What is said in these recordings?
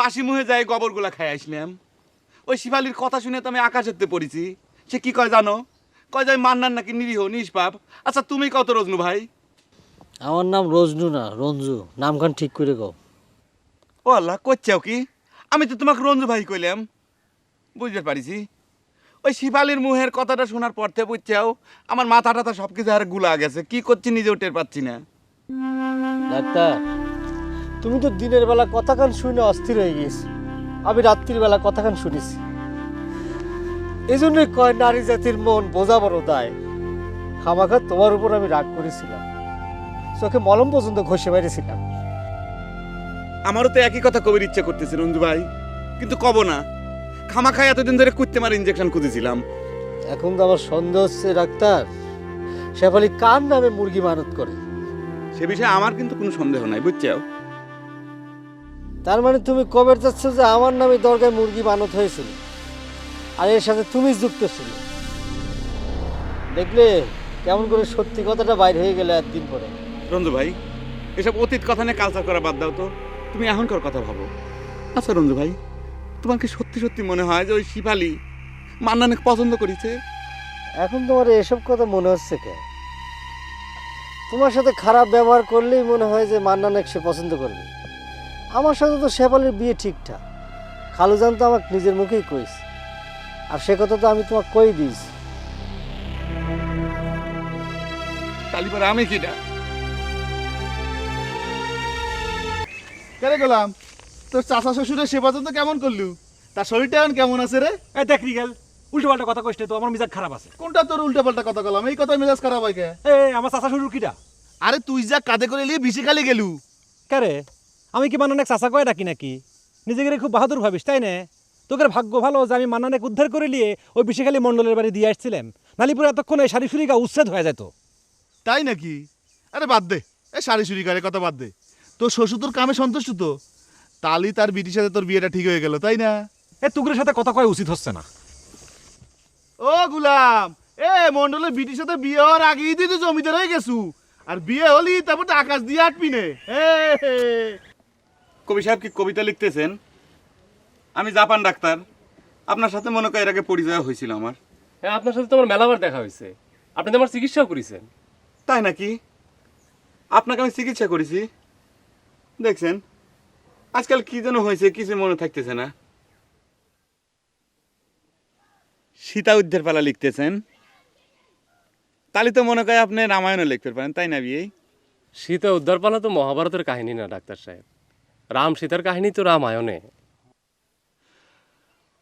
বাসি মুহে যাই গোবরগুলা খাই আসলাম। ওই শিবালির কথা শুনে তো আমি আকাশেতে পড়েছি। সে কি কয় জানো? কয় যায় মান্নার নাকি নিরীহ নিষ্পাপ। আচ্ছা তুমি কত রজনু ভাই? আমার নাম রজনু না, রঞ্জু। নামখান ঠিক করে কও। ও আল্লাহ, করছাও কি? আমি তো তোমাকে রঞ্জু ভাই কইলাম। বুঝতে পারিছি। ওই শিবালির মুহের কথাটা শোনার পর থেকে বুঝছাও আমার মাথা টাথা সব কিছু আর গুলা গেছে। কি করছি নিজেও টের পাচ্ছি না। ডাক্তার, তুমি তো দিনের বেলা কথাখান শুনে অস্থির হয়ে গেছি, আমি রাত্রির বেলা কথাখান শুনেছি। এই জন্যই কয় নারী জাতির মন বোঝা বড় দায়। খামাখা তোমার উপর আমি রাগ করেছিলাম, চোখে মলম পর্যন্ত ঘষে বেড়েছিলাম। আমারও তো একই কথা কবির ইচ্ছে করতেছে রঞ্জু ভাই, কিন্তু কব না। খামাখাই এতদিন ধরে কুত্তে মার ইঞ্জেকশন খুঁজেছিলাম। এখন তো আমার সন্দেহ হচ্ছে ডাক্তার, শেফালি কার নামে মুরগি মানত করে। সে বিষয়ে আমার কিন্তু কোনো সন্দেহ নাই, বুঝছাও। তার মানে তুমি কবে যাচ্ছ যে আমার নামে দরগায় মুরগি মানত হয়েছিল, আর এর সাথে তুমি যুক্ত ছিল। দেখলে কেমন করে সত্যি কথাটা বাইর হয়ে গেলে একদিন পরে। রঞ্জু ভাই, এসব অতীত কথা নিয়ে কালচার করা বাদ দাও তো। তুমি এখনকার কথা ভাবো। আচ্ছা রঞ্জু ভাই, তোমার কি সত্যি সত্যি মনে হয় যে ওই শিবালি মান্নানকে পছন্দ করেছে? এখন তোমার এসব কথা মনে হচ্ছে কে? তোমার সাথে খারাপ ব্যবহার করলেই মনে হয় যে মান্নান সে পছন্দ করবে। আমার সাথে তো শেফালির বিয়ে ঠিকঠাক। খালুজান তো আমাকে নিজের মুখেই কইছে, আর সে কথা তো আমি তোমাকে কই দিয়েছি। তালিবার আমি কিনা? কেন গেলাম? তোর চাচা শ্বশুরের সেবা তো কেমন করলু? তার শরীরটা এখন কেমন আছে রে? এই দেখ রিগেল, উল্টো পাল্টা কথা কইস না তো, আমার মিজাজ খারাপ আছে। কোনটা তোর উল্টা পাল্টা কথা গেলাম? এই কথা মেজাজ খারাপ হয় কে? এই আমার চাচা শ্বশুর কিটা? আরে তুই যা কাঁধে করে নিয়ে বিশি খালি গেলু। কে? আমি কি মান্নানে চাচা কয়ে ডাকি নাকি? নিজেকে খুব বাহাদুর ভাবিস তাই না? তোকে ভাগ্য ভালো যে আমি মান্নানে উদ্ধার করে নিয়ে ওই বিশেখালী মণ্ডলের বাড়ি দিয়ে আসছিলাম। নালিপুরে এতক্ষণ এই শাড়ি সুরিকা উচ্ছেদ হয়ে যেত। তাই নাকি? আরে বাদ দে, এ সারি সুরি করে কথা বাদ দে। তোর শ্বশুর তোর কামে সন্তুষ্ট তো? তালি তার বিটির সাথে তোর বিয়েটা ঠিক হয়ে গেল, তাই না? এ তুগরের সাথে কথা কয় উচিত হচ্ছে না। ও গুলাম, এ মন্ডলের বিটির সাথে বিয়ে হওয়ার আগেই তুই তো জমিদার হয়ে গেছু। আর বিয়ে হলি তারপর তো আকাশ দিয়ে আটবি নে। কবি সাহেব কি কবিতা লিখতেছেন? আমি জাপান ডাক্তার। আপনার সাথে মনে করেন এর আগে পরিচয় হয়েছিল আমার। হ্যাঁ, আপনার সাথে তো আমার মেলাবার দেখা হয়েছে। আপনি তো আমার চিকিৎসাও করেছেন। তাই নাকি? আপনাকে আমি চিকিৎসা করেছি। দেখছেন আজকাল কি যেন হয়েছে, কিছু মনে থাকতেছে না। সীতা উদ্ধার পালা লিখতেছেন, তাহলে তো মনে করেন আপনি রামায়ণও লিখতে পারেন, তাই না বিয়ে? সীতা উদ্ধারপালা তো মহাভারতের কাহিনী না ডাক্তার সাহেব। রাম সীতার কাহিনী তো রামায়ণে।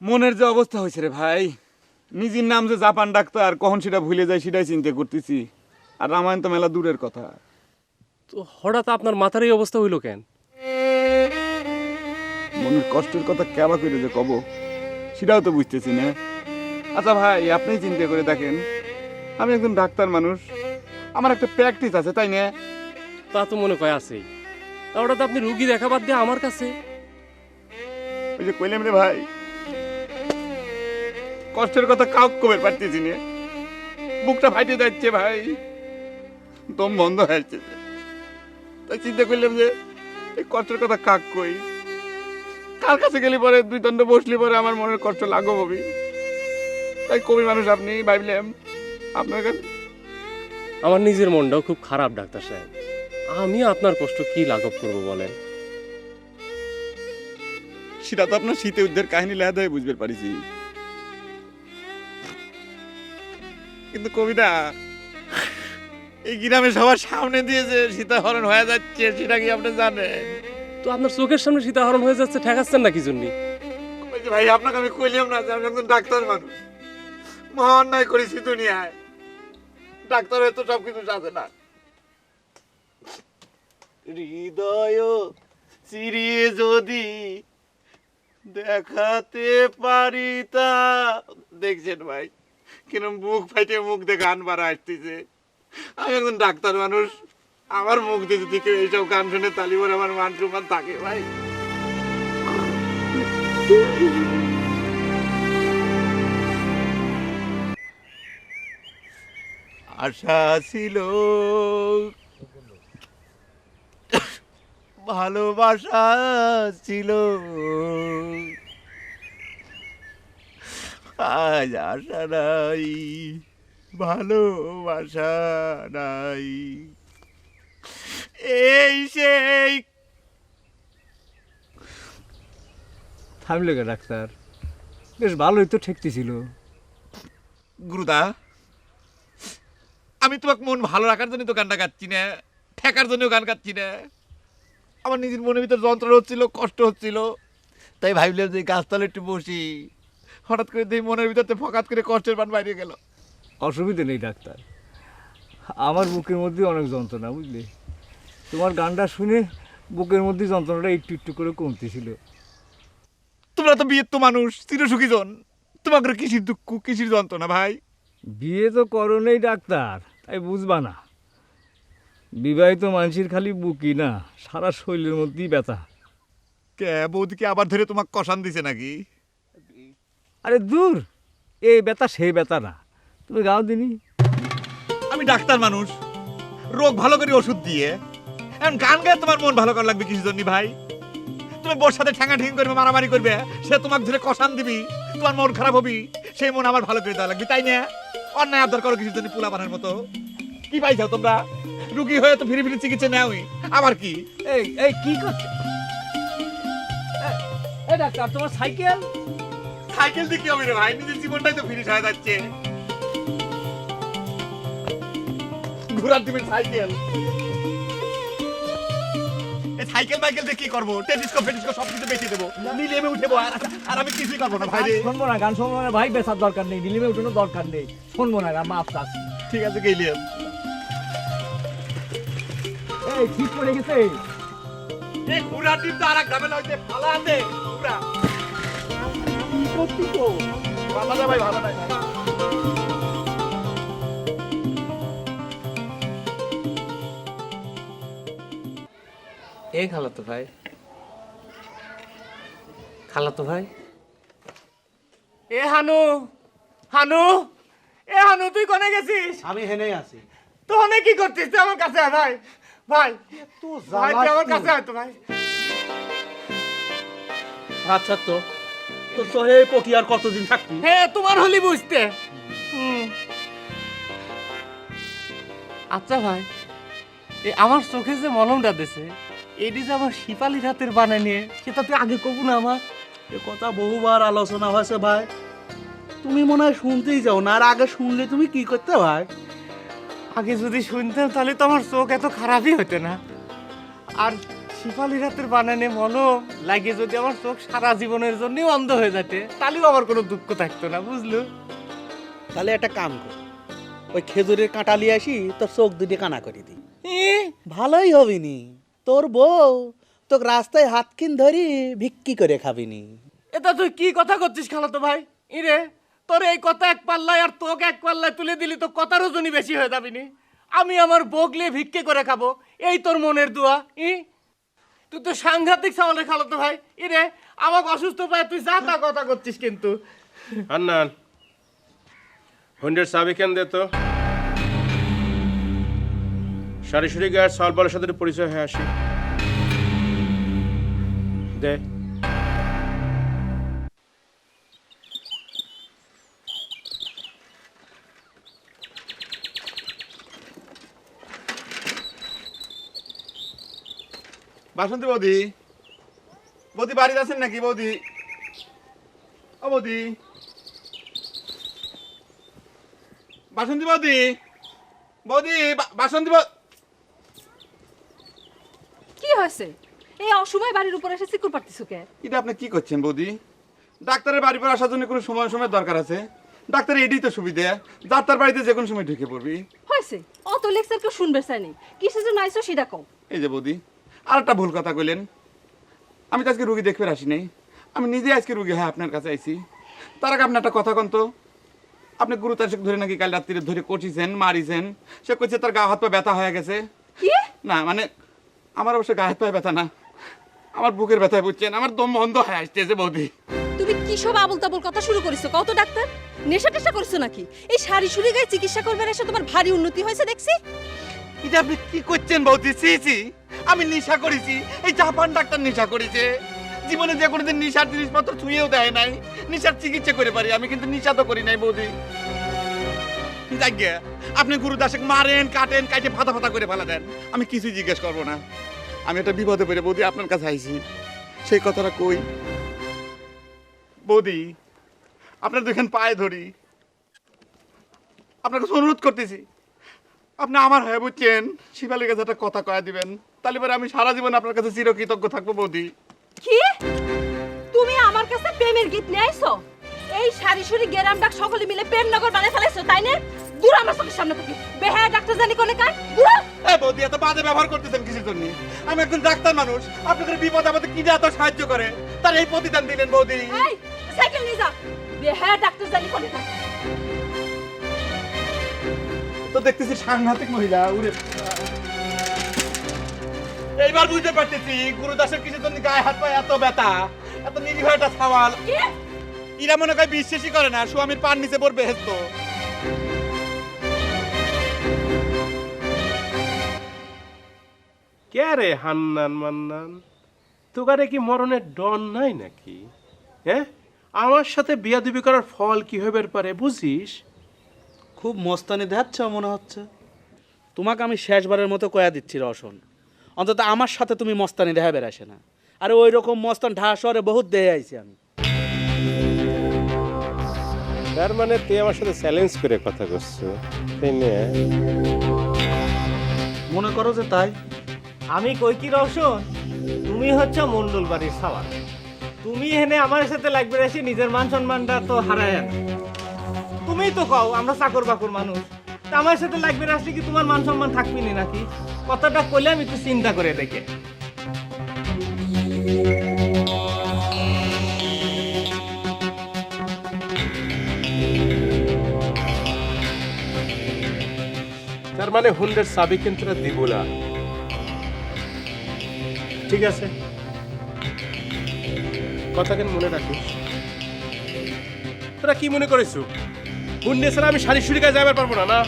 মনের যে অবস্থা হয়েছে রে ভাই, নিজের নাম যে জাপান ডাক্তার, কখন সেটা ভুলে যায় সেটাই চিন্তা করতেছি। আর রামায়ণ তো মেলা দূরের কথা। তো হঠাৎ আপনার মাথার এই অবস্থা হইল কেন? মনের কষ্টের কথা কেবা করে যে কব সেটাও তো বুঝতেছি না। আচ্ছা ভাই, আপনি চিন্তা করে দেখেন, আমি একজন ডাক্তার মানুষ, আমার একটা প্র্যাকটিস আছে, তাই না? তা তো মনে কয় আছেই। তা ওটা তো আপনি রুগী দেখা বাদ দিয়ে আমার কাছে। ওই যে কইলাম রে ভাই, কষ্টের কথা কাউ কবে পারতেছি না। বুকটা ফাইটে যাচ্ছে ভাই, দম বন্ধ হয়ে যাচ্ছে। তাই চিন্তা করলাম যে এই কষ্টের কথা কাক কই, কার কাছে গেলে পরে দুই দণ্ড বসলে পরে আমার মনের কষ্ট লাগো হবি। তাই কবি মানুষ আপনি, ভাবলাম আপনার কাছে। আমার নিজের মনটাও খুব খারাপ ডাক্তার সাহেব। আমি আপনার কষ্ট কি লাঘব করবো বলেন? সেটা তো আপনার শীতে উদ্ধার কাহিনী লেখা হয়ে বুঝতে পারিছি, কিন্তু কবিতা এই গ্রামে সবার সামনে দিয়ে যে সীতাহরণ হয়ে যাচ্ছে সেটা কি আপনি জানেন? তো আপনার চোখের সামনে সীতাহরণ হয়ে যাচ্ছে, ঠেকাচ্ছেন না কি জন্য? ওই যে ভাই, আপনাকে আমি কইলাম না যে আমি একজন ডাক্তার মানুষ, মহা অন্যায় করেছি দুনিয়ায়। ডাক্তার হয়তো সবকিছু সাজে না। হৃদয় চিরিয়ে যদি দেখাতে পারি তা। দেখছেন ভাই, কেন মুখ ফাইটে মুখ দিয়ে গান বাড়া আসতেছে। আমি একজন ডাক্তার মানুষ, আমার মুখ দিয়ে যদি কেউ এইসব গান শুনে তালিবার আমার মান সম্মান থাকে ভাই। আশা ছিল ভালোবাসা ছিল, আজ আশা নাই, ভালোবাসা নাই, এই সেই। থামলে কে ডাক্তার? বেশ ভালোই তো ঠেকতেছিল। গুরুদা, আমি তোমাকে মন ভালো রাখার জন্য তো গানটা গাচ্ছি না, ঠেকার জন্য গান গাচ্ছি না। আমার নিজের মনের ভিতর যন্ত্রণা হচ্ছিল, কষ্ট হচ্ছিল, তাই ভাবলাম যে গাছতলে একটু বসি। হঠাৎ করে দেখি মনের ভিতরতে ফকাত করে কষ্টের বান বাইরে গেল। অসুবিধে নেই ডাক্তার, আমার বুকের মধ্যে অনেক যন্ত্রণা, বুঝলে? তোমার গানটা শুনে বুকের মধ্যে যন্ত্রণাটা একটু একটু করে কমতেছিল। তোমরা তো বিয়ের তো মানুষ, চিরসুখী জন, তোমাকে কিসির দুঃখ, কিসির যন্ত্রণা ভাই? বিয়ে তো করো নেই ডাক্তার, তাই বুঝবা না। বিবাহিত মানুষের খালি বুকই না, সারা শরীরের মধ্যেই ব্যথা। কে বৌদিকে আবার ধরে তোমাকে কষান দিছে নাকি? আরে দূর, এই ব্যথা সেই ব্যথা না, তুমি গাও দিনি। আমি ডাক্তার মানুষ, রোগ ভালো করে ওষুধ দিয়ে, এখন গান গায়ে তোমার মন ভালো করা লাগবে কিছু জন্য ভাই? তুমি বোর সাথে ঠ্যাঙা ঠ্যাং করবে, মারামারি করবে, সে তোমাকে ধরে কষান দিবি, তোমার মন খারাপ হবি, সেই মন আমার ভালো করে দেওয়া লাগবে, তাই না? অন্যায় আবদার করো কিছু জন্য পোলা বানার মতো। কি পাইছাও তোমরা? রুগী হয়ে তো ফিরে ফিরে চিকিৎসা নেওই, আবার কি? এই এই কি করছে? এই ডাক্তার, তোমার সাইকেল? সাইকেল দিয়ে কি হবে রে ভাই? নিজের জীবনটাই তো ফিনিশ হয়ে যাচ্ছে। ঘোরার দিবেন সাইকেল, সাইকেল বাইকেল দিয়ে কি করবো? টেলিস্কোপ ফেটিস্কোপ সব কিছু বেঁচে দেবো, নিলেমে উঠেবো, আর আমি কিছুই করবো না ভাই রে। শুনবো না, গান শুনবো না ভাই, বেসার দরকার নেই, নিলিমে উঠানোর দরকার নেই, শুনবো না, মাফ চাচ্ছি। ঠিক আছে গেলিয়াম। এই ঠিক করে গেছে। এই ঘোরার দিন তো আর এক ঝামেলা হইতে ফালা আছে ঘোরা। কি করছি তো? ভালো না ভাই, ভালো না। এই খালাতো ভাই, খালাতো ভাই, এ হানু, হানু, এ হানু, তুই কোনে গেছিস? আমি হেনে আছি। তো অনেক কি করছিস? তুই আমার কাছে আয় ভাই, ভাই, ভাই তুই আমার কাছে আয় তো ভাই। আচ্ছা তো তো তো এই পকি আর কতদিন থাকবি? হ্যাঁ, তোমার হলি বুঝতে। আচ্ছা ভাই, এ আমার চোখে যে মলমটা দিছে, এটি যে আমার শিপালি রাতের বানায় নিয়ে, সেটা তুই আগে কবু না আমার? এ কথা বহুবার আলোচনা হয়েছে ভাই, তুমি মনে হয় শুনতেই যাও না। আর আগে শুনলে তুমি কি করতে ভাই? আগে যদি শুনতাম তাহলে তো আমার চোখ এত খারাপই হতো না। আর শিপালি রাতের বানানে মলম লাগে যদি আমার চোখ সারা জীবনের জন্যই অন্ধ হয়ে যেতে, তাহলেও আমার কোনো দুঃখ থাকতো না, বুঝলো? তাহলে একটা কাম কর, ওই খেজুরের কাঁটা নিয়ে আসি, তোর চোখ দুটি কানা করে দিই, ভালোই হবিনি। তোর বউ তোকে রাস্তায় হাতকিন ধরি ভিক্ষি করে খাবিনি। এটা তুই কি কথা করছিস খালাতো ভাই? ইরে, তোর এই কথা এক পাল্লায় আর তোকে এক পাল্লায় তুলে দিলি তো কথার ওজনই বেশি হয়ে যাবিনি। আমি আমার বগলে ভিক্ষে করে খাবো, এই তোর মনের দোয়া? তুই তো সাংঘাতিক সামলে খালাতো ভাই। ইরে, আমাকে অসুস্থ পায় তুই যা তা কথা করছিস কিন্তু। হান্নান, হন্ডের চাবি কেন দে তো। সারি সুরি গায়ের সালবালের সাথে একটু পরিচয় হয়ে আসি। দে। বাসন্তী বৌদি, বৌদি বাড়িতে আছেন নাকি? বৌদি, ও বৌদি, বাসন্তী বৌদি, বৌদি, বাসন্তী বৌদি। কি হয়েছে? এই অসময় বাড়ির উপর এসে চিকুর পারতিস কে? এটা আপনি কি করছেন বৌদি? ডাক্তারের বাড়ি পর আসার জন্য কোনো সময় সময় দরকার আছে? ডাক্তারের এটাই তো সুবিধা, যার তার বাড়িতে যে কোনো সময় ঢুকে পড়বি। হয়েছে, অত লেকচার কেউ শুনবে চাইনি। কিসের জন্য আইসো সেটা কও। এই যে বৌদি, আর একটা ভুল কথা কইলেন। আমি তো আজকে রুগী দেখতে আসি নাই, আমি নিজে আজকে রুগী হ্যাঁ আপনার কাছে আইছি। তার আগে আপনি একটা কথা কন তো, আপনি গুরুতার ধরে নাকি কাল রাত্রিরে ধরে কষিছেন, মারিছেন। সে কইছে তার গা হাত পা ব্যথা হয়ে গেছে। কি? না মানে আমার অবশ্য গা হাত পায়ে ব্যথা না, আমার বুকের ব্যথায় বুঝছেন, আমার দম বন্ধ হয়ে আসতেছে বৌদি। তুমি কি সব আবল তাবল কথা শুরু করেছো? কত ডাক্তার নেশা টেশা করছো নাকি? এই শাড়ি শুরি গায়ে চিকিৎসা করবার এসে তোমার ভারী উন্নতি হয়েছে দেখছি। এটা আপনি কি করছেন বৌদি? সি সি, আমি নেশা করেছি, এই জাপান ডাক্তার নেশা করেছে। জীবনে যে কোনোদিন নেশার জিনিসপত্র ছুঁয়েও দেয় নাই, নেশার চিকিৎসা করে পারি আমি, কিন্তু নেশা তো করি নাই বৌদি। যাক গে, আপনি গুরুদাসকে মারেন, কাটেন, কাটে ফাতা ফাতা করে ফেলা দেন, আমি কিছুই জিজ্ঞেস করবো না। আমি একটা বিপদে পড়ে বৌদি আপনার কাছে আইছি, সেই কথাটা কই। বৌদি, আপনার দেখেন পায়ে ধরি, আপনার কাছে অনুরোধ করতেছি, আপনি আমার হয়ে বুঝছেন, শিবালির কাছে একটা কথা কয়া দিবেন, তাহলে পরে আমি সারা জীবন আপনার কাছে চিরকৃতজ্ঞ থাকবো বৌদি। কি তুমি আমার কাছে প্রেমের গীত নিয়ে আইছো? এই সারিসুরি গেরাম ডাক সকলে মিলে প্রেম নগর বানাই ফেলাইছো, তাই না? দূর আমার চোখের সামনে থেকে, বেহায়া ডাক্তার জানি কোনে কার, দূর। বৌদি এত বাজে ব্যবহার করতেছেন কিসের জন্য? আমি একজন ডাক্তার মানুষ, আপনাদের বিপদ আমাদের কি এত সাহায্য করে, তার এই প্রতিদান দিলেন বৌদি। এই সাইকেল নিয়ে যা, বেহায়া ডাক্তার জানি কোনে কার। তো দেখতেছি সাংঘাতিক মহিলা উড়ে। এইবার বুঝতে পারতেছি গুরুদাসের কিছু জন্য গায়ে হাত পায়ে এত ব্যথা, এত নিরীহ একটা সওয়াল। এরা মনে হয় বিশ্বাসই করে না স্বামীর পান নিচে পড়বে হেস্ত। কে রে হান্নান মান্নান, তোগারে কি মরণের ডন নাই নাকি? হ্যাঁ, আমার সাথে বিয়াদবি করার ফল কি হইবার পারে বুঝিস? খুব মস্তানি দেখাচ্ছ মনে হচ্ছে। তোমাকে আমি শেষবারের মতো কয়া দিচ্ছি রওশন, অন্তত আমার সাথে তুমি মস্তানি দেখা বেড়াসে না। আরে ওই রকম মস্তান ঢাকা শহরে বহুত দেহে আইছি আমি। তার মানে তুই আমার সাথে চ্যালেঞ্জ করে কথা করছো, তাই না? মনে করো যে তাই। আমি কই কি রওশন, তুমি হচ্ছে মন্ডল বাড়ির সাওয়াল, তুমি এখানে আমার সাথে লাগবে এসে নিজের মান সম্মানটা তো হারায় না। তুমিই তো কও আমরা চাকর বাকর মানুষ, তা আমার সাথে লাগবে আসলে কি তোমার মান সম্মান থাকবি না নাকি? কথাটা কইলে আমি একটু চিন্তা করে দেখে। তার মানে হুন্ডের চাবি কিন্তু দিব না। ঠিক আছে, কথা কেন মনে রাখিস। তোরা কি মনে করিস হুন্ডে ছাড়া আমি সারি সুরি কাজ যাবার পারবো না? না,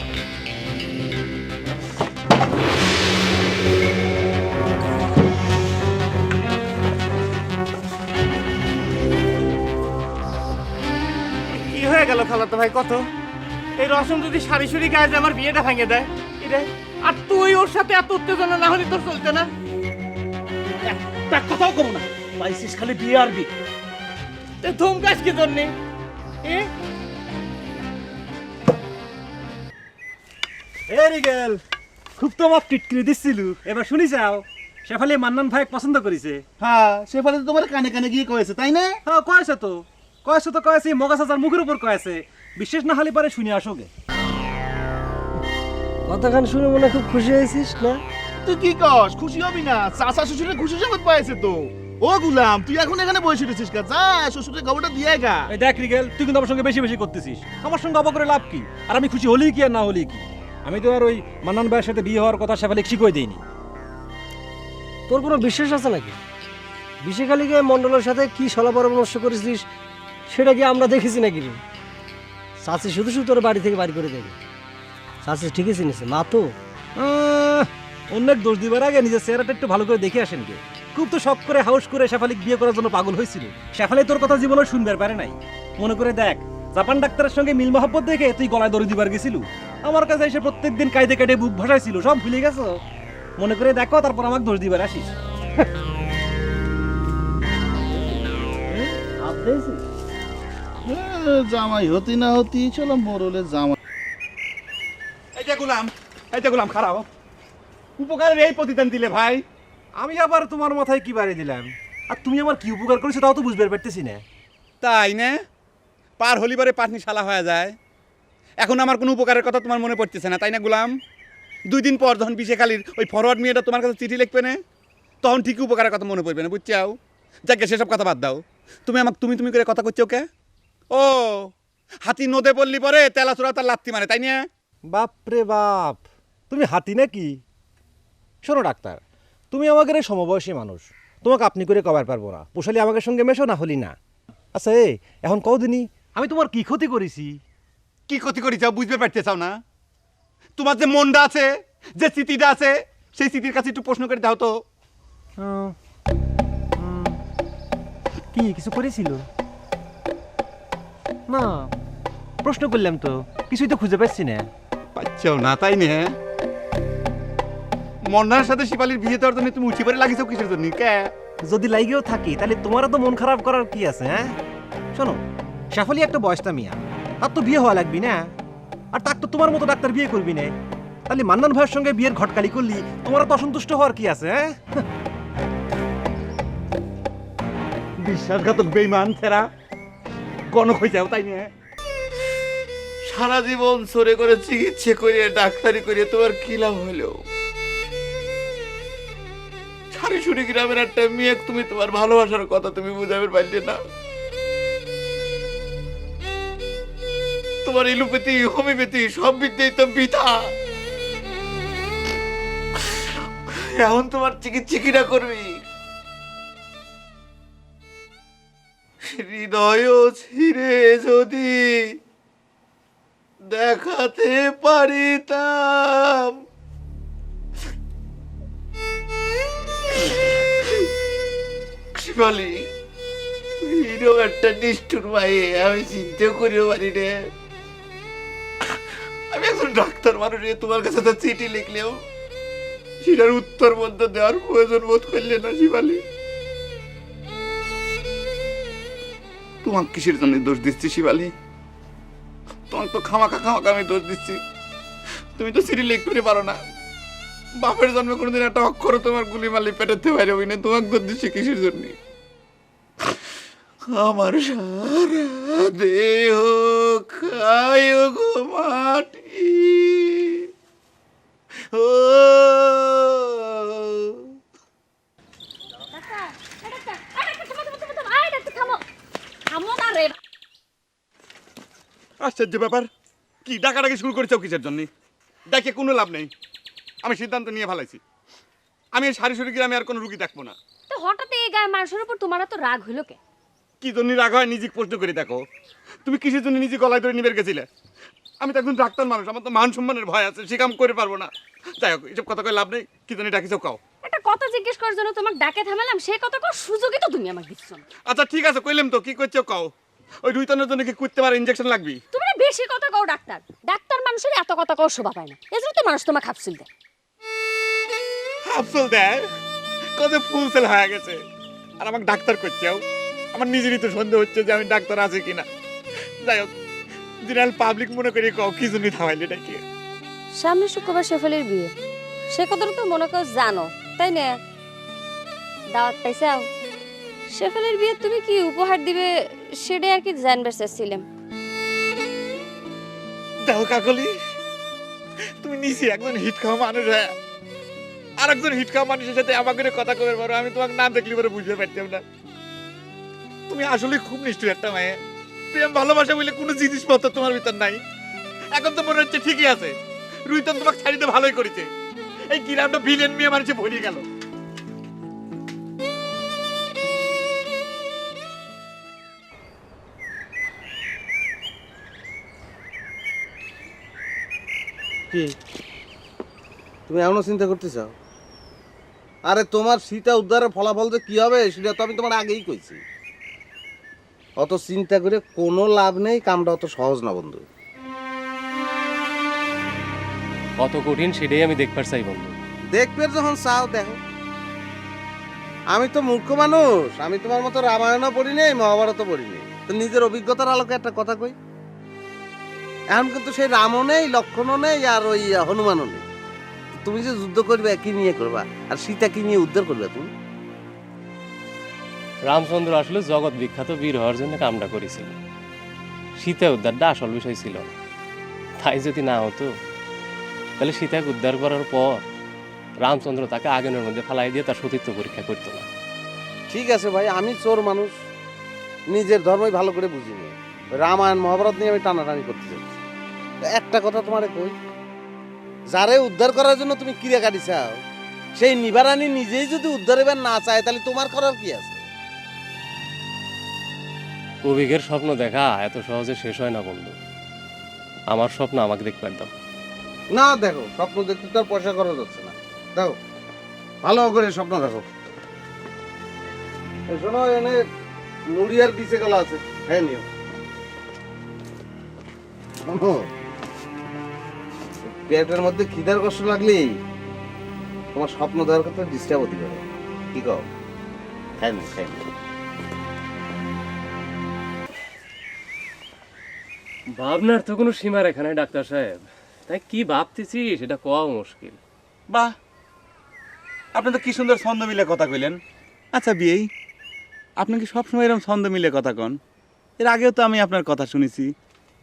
কি হয়ে গেল খালাতো ভাই কত? এই রসম যদি সারি সুরি গায়ে আমার বিয়েটা ভেঙে দেয়, এটাই আর তুই ওর সাথে এত উত্তেজনা না হলে তোর চলছে না। একটা কথাও কমো না, পাইছিস খালি বিয়ে আর বি। ধুমকাস কি জন্যে? এরিগেল খুব তো আমার টিটকিরি দিচ্ছিল, এবার শুনি যাও শেফালি মান্নান ভাই পছন্দ করেছে। হ্যাঁ, সেফালি তো তোমার কানে কানে গিয়ে কয়েছে, তাই না? হ্যাঁ কয়েছে মগাসাজার মুখের উপর কয়েছে, বিশ্বাস না হলে পারে শুনে আসোগে। কথাখান শুনে মনে হয় খুব খুশি হয়েছিস না? তুই কি কস? খুশি হবি না? চাচা শ্বশুরের খুশি সংবাদ পাইছে তো। ও গুলাম, তুই এখন এখানে বসে রয়েছিস কা? যা শ্বশুরের খবরটা দিয়ে গা। এই দেখ রিগেল, তুই কিন্তু আমার সঙ্গে বেশি বেশি করতেছিস। আমার সঙ্গে অবাক করে লাভ কি? আর আমি খুশি হলেই কি আর না হলেই কি? আমি তো আর ওই মান্নান ভাইয়ের সাথে বিয়ে হওয়ার কথা শেফালিক শিখই দিইনি। তোর কোনো বিশ্বাস আছে নাকি? বিশেখালীকে মণ্ডলের সাথে কি সলা পরামর্শ করেছিস সেটা কি আমরা দেখেছি নাকি? চাচি শুধু শুধু তোর বাড়ি থেকে বাড়ি করে দেবে। চাচি ঠিকই চিনেছে, মা তো অন্যের দোষ দিবার আগে নিজের চেহারাটা একটু ভালো করে দেখে আসেন গে। খুব তো শখ করে হাউস করে শেফালিক বিয়ে করার জন্য পাগল হয়েছিল। শেফালি তোর কথা জীবনে শুনবার পারে নাই। মনে করে দেখ, জাপান ডাক্তারের সঙ্গে মিল মহব্বত দেখে তুই গলায় দড়ি দিবার গেছিল, আমার কাছে এসে প্রত্যেকদিন কাইদে কাইদে বুক ভাসাইছিল, সব ভুলে গেছো। মনে করে দেখো, তারপর আমাকে দোষ দিবার আসিস। জামাই হতি না হতি চলো মরলে জামাই। এই যে গোলাম খারাপ, উপকারের এই প্রতিদান দিলে ভাই। আমি আবার তোমার মাথায় কি বাড়ি দিলাম? আর তুমি আমার কি উপকার করেছো তাও তো বুঝতে পারতেছি না। তাই না? পার হলিবারে পাটনি শালা হয়ে যায়। এখন আমার কোনো উপকারের কথা তোমার মনে পড়তেছে না, তাই না গোলাম? 2 দিন পর যখন বিশেখালীর ওই ফরওয়ার্ড মেয়েটা তোমার কাছে চিঠি লিখবে না, তখন ঠিকই উপকারের কথা মনে পড়বে না, বুঝছাও? যাকে সেসব কথা বাদ দাও। তুমি আমাকে তুমি করে কথা করছো কে? ও হাতি নদে পড়লি পরে তেলাচোরা তার লাত্তি মারে, তাই না? বাপরে বাপ, তুমি হাতি নাকি? শোনো ডাক্তার, তুমি আমাদের এই সমবয়সী মানুষ, তোমাকে আপনি করে কবার পারবো না। পোষালি আমাদের সঙ্গে মেশো, না হলি না। আচ্ছা এখন কদিনই আমি তোমার কি ক্ষতি করেছি? কি ক্ষতি করি চাও বুঝতে পারতে চাও না? তোমার যে মনটা আছে, যে স্মৃতিটা আছে, সেই স্মৃতির কাছে একটু প্রশ্ন করে দাও তো। কি কিছু করেছিল? না, প্রশ্ন করলাম তো, কিছুই তো খুঁজে পাচ্ছি না। পাচ্ছেও না তাই না? মন্নার সাথে শিপালির বিয়ে দেওয়ার জন্য তুমি উঠি পরে লাগিয়েছো কিসের জন্য? কে? যদি লাগেও থাকি তাহলে তোমারও তো মন খারাপ করার কি আছে? হ্যাঁ শোনো, সাফলি একটা বয়সটা মিয়া, তার তো বিয়ে হওয়া লাগবি না, আর তার তো তোমার মতো ডাক্তার বিয়ে করবি না, তাহলে মান্নান ভাইয়ের সঙ্গে বিয়ের ঘটকালি করলি তোমার তো অসন্তুষ্ট হওয়ার কি আছে? হ্যাঁ বিশ্বাসঘাতক বেইমান ছেড়া গণক হয়ে যাও তাই না? সারা জীবন সরে করে চিকিৎসা করিয়ে ডাক্তারি করিয়ে তোমার কি লাভ হলো? সারিসুরি গ্রামের একটা মেয়ে তুমি তোমার ভালোবাসার কথা তুমি বুঝাবে পারলে না। তোমার এলোপ্যাথি হোমিওপ্যাথি সব বিদ্যেই তো বৃথা। এখন তোমার চিকিৎসা কিনা করবি? হৃদয় ছিঁড়ে যদি দেখাতে পারিতাম, শিবালি এরকম একটা নিষ্ঠুর মায়ে আমি চিন্তাও করিও পারি রে। আমি একজন ডাক্তার মানুষ, তোমার কাছে তো চিঠি লিখলেও সেটার উত্তর মধ্যে দেওয়ার প্রয়োজন বোধ করলে না শিবালি। তোমাকে কিসের জন্য দোষ দিচ্ছি শিবালি? তোমাকে তো খামাখা আমি দোষ দিচ্ছি। তুমি তো সিঁড়ি লিখতে পারো না, বাপের জন্মে কোনোদিন একটা অক্ষর তোমার গুলি মারলে পেটাতে পারে না, তোমাকে দোষ দিচ্ছি কিসের জন্য? আমার সারা দেহ খায় গো মাটি, ও আশ্চর্য ব্যাপার, কি ডাকাডাকি শুরু করেছো কিসের জন্য? দেখে কোনো লাভ নেই, আমি সিদ্ধান্ত নিয়ে ফেলাইছি, আমি এই সারিসুরি গ্রামে আর কোনো রুগী দেখবো না। তো হঠাৎ এই গায়ে মানুষের উপর তোমার তো রাগ হইলো কে? কি জন্য রাগ হয় নিজে প্রশ্ন করে দেখো। তুমি কিসের জন্য নিজে গলায় ধরে নিবে গেছিলে? আমি তো একজন ডাক্তার মানুষ, আমার তো মান সম্মানের ভয় আছে, সে কাম করে পারবো না। যাই হোক, এসব কথা কয়ে লাভ নেই, কি জন্য ডাকিছো কাও। একটা কথা জিজ্ঞেস করার জন্য তোমাকে ডাকে থামালাম, সেই কথা কর সুযোগই তো তুমি আমাকে দিচ্ছ না। আচ্ছা ঠিক আছে, কইলাম তো, কি করছো কাও। ওই রুইতনের জন্য কি করতে পারে ইনজেকশন লাগবে? তুমি না বেশি কথা কও ডাক্তার, ডাক্তার মানুষের এত কথা কও শোভা পায় না, এজন্য তো মানুষ তোমাকে খাপসিল দেয়। হাফসল দেয় কত ফুল সেল হয়ে গেছে, আর আমাকে ডাক্তার করছেও। আমার নিজেরই তো সন্দেহ হচ্ছে যে আমি ডাক্তার আছে কিনা। যাই হোক, জেনারেল পাবলিক মনে করি কাও কি জন্য থামাইলে নাকি? সামনে শুক্রবার শেফালির বিয়ে, সে কথাটা তো মনে করো জানো তাই না? দাওয়াত পাইছাও? শেফালির বিয়ে তুমি কি উপহার দিবে সেটাই আর কি জানবার চাচ্ছিলাম। দেখো কাকলি, তুমি নিচে একজন হিট খাওয়া মানুষ হ্যাঁ, আর একজন হিট খাওয়া মানুষের সাথে আমাকে কথা কবে পারো, আমি তোমাকে না দেখলে পরে বুঝতে পারতাম না। তুমি আসলে খুব নিষ্ঠুর একটা মেয়ে, প্রেম ভালোবাসা বলে কোনো জিনিসপত্র তোমার ভিতর নাই। এখন তো মনে হচ্ছে ঠিকই আছে, রুইতন তোমাকে ছাড়িতে ভালোই করেছে। এই গ্রামটা ভিলেন মেয়ে মানুষে ভরিয়ে গেল। কি তুমি এমনও চিন্তা করতে চাও? আরে তোমার সীতা উদ্ধারের ফলাফল যে কি হবে সেটা তো আমি তোমার আগেই কইছি। অত চিন্তা করে কোনো লাভ নেই, কামটা অত সহজ না বন্ধু। কত কঠিন সেটাই আমি দেখবার চাই বন্ধু। দেখবে যখন চাও দেখো। আমি তো মূর্খ মানুষ, আমি তোমার মতো রামায়ণও পড়ি নেই, মহাভারতও পড়ি নেই। তো নিজের অভিজ্ঞতার আলোকে একটা কথা কই, এখন কিন্তু সেই রামও নেই, লক্ষণও নেই, আর ওই হনুমানও নেই। তুমি যে যুদ্ধ করবে কি নিয়ে করবা, আর সীতা কি নিয়ে উদ্ধার করবে তুমি? রামচন্দ্র আসলে জগৎ বিখ্যাত বীর হওয়ার জন্য কামটা করেছিল, সীতা উদ্ধারটা আসল বিষয় ছিল না। তাই যদি না হতো তাহলে সীতাকে উদ্ধার করার পর রামচন্দ্র তাকে আগুনের মধ্যে ফেলাই দিয়ে তার সতীত্ব পরীক্ষা করতো না। ঠিক আছে ভাই, আমি চোর মানুষ, নিজের ধর্মই ভালো করে বুঝিনি, রামায়ণ মহাভারত নিয়ে আমি টানাটানি করতে চাইছি। একটা কথা তোমারে কই, যারে উদ্ধার করার জন্য তুমি ক্রিয়া কাটি চাও, সেই নিবারানি নিজেই যদি উদ্ধার এবার না চায় তাহলে তোমার করার কি আছে? কবিকের স্বপ্ন দেখা এত সহজে শেষ হয় না বন্ধু। আমার স্বপ্ন আমাকে দেখবার দাও। না দেখো, স্বপ্ন দেখতে তো আর পয়সা খরচ হচ্ছে না, দাও ভালো করে স্বপ্ন দেখো। শোনো, এনে মুড়ি আর পিছে গলা আছে, হ্যাঁ নিও। শোনো, পেটের মধ্যে খিদার কষ্ট লাগলেই তোমার স্বপ্ন দেওয়ার কথা ডিস্টার্ব হতে পারে। কি কও? হ্যাঁ নিও, হ্যাঁ নিও। ভাবনার তো কোনো সীমা রেখা নাই ডাক্তার সাহেব, তাই কি ভাবতেছি সেটা কোয়াও মুশকিল। বাহ, আপনি তো কি সুন্দর ছন্দ মিলে কথা কইলেন। আচ্ছা বিয়েই, আপনি কি সবসময় এরকম ছন্দ মিলে কথা কন? এর আগেও তো আমি আপনার কথা শুনেছি,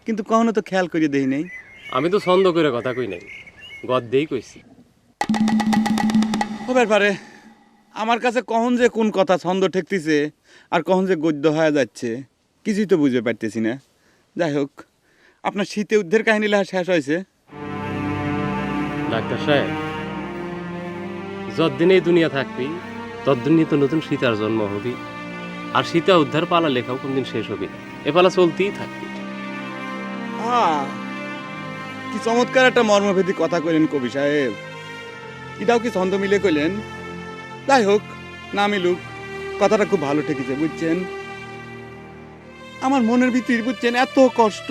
কিন্তু কখনো তো খেয়াল করে দেই নাই। আমি তো ছন্দ করে কথা কই নাই, গদ্যেই কইছি। হবার পারে, আমার কাছে কখন যে কোন কথা ছন্দ ঠেকতেছে আর কখন যে গদ্য হয়ে যাচ্ছে কিছুই তো বুঝতে পারতেছি না। যাই হোক, আপনার শীতে উদ্ধের কাহিনী লেখা শেষ হয়েছে? ডাক্তার সাহেব, যতদিন এই দুনিয়া থাকবি ততদিনই তো নতুন সীতার জন্ম হবি, আর সীতা উদ্ধার পালা লেখাও কোনদিন শেষ হবি না, এ পালা চলতেই থাকবি। কি চমৎকার একটা মর্মভেদী কথা কইলেন কবি সাহেব। এটাও কি ছন্দ মিলে কইলেন? যাই হোক, না মিলুক, কথাটা খুব ভালো ঠেকেছে বুঝছেন। আমার মনের ভিতর বুঝছেন এত কষ্ট,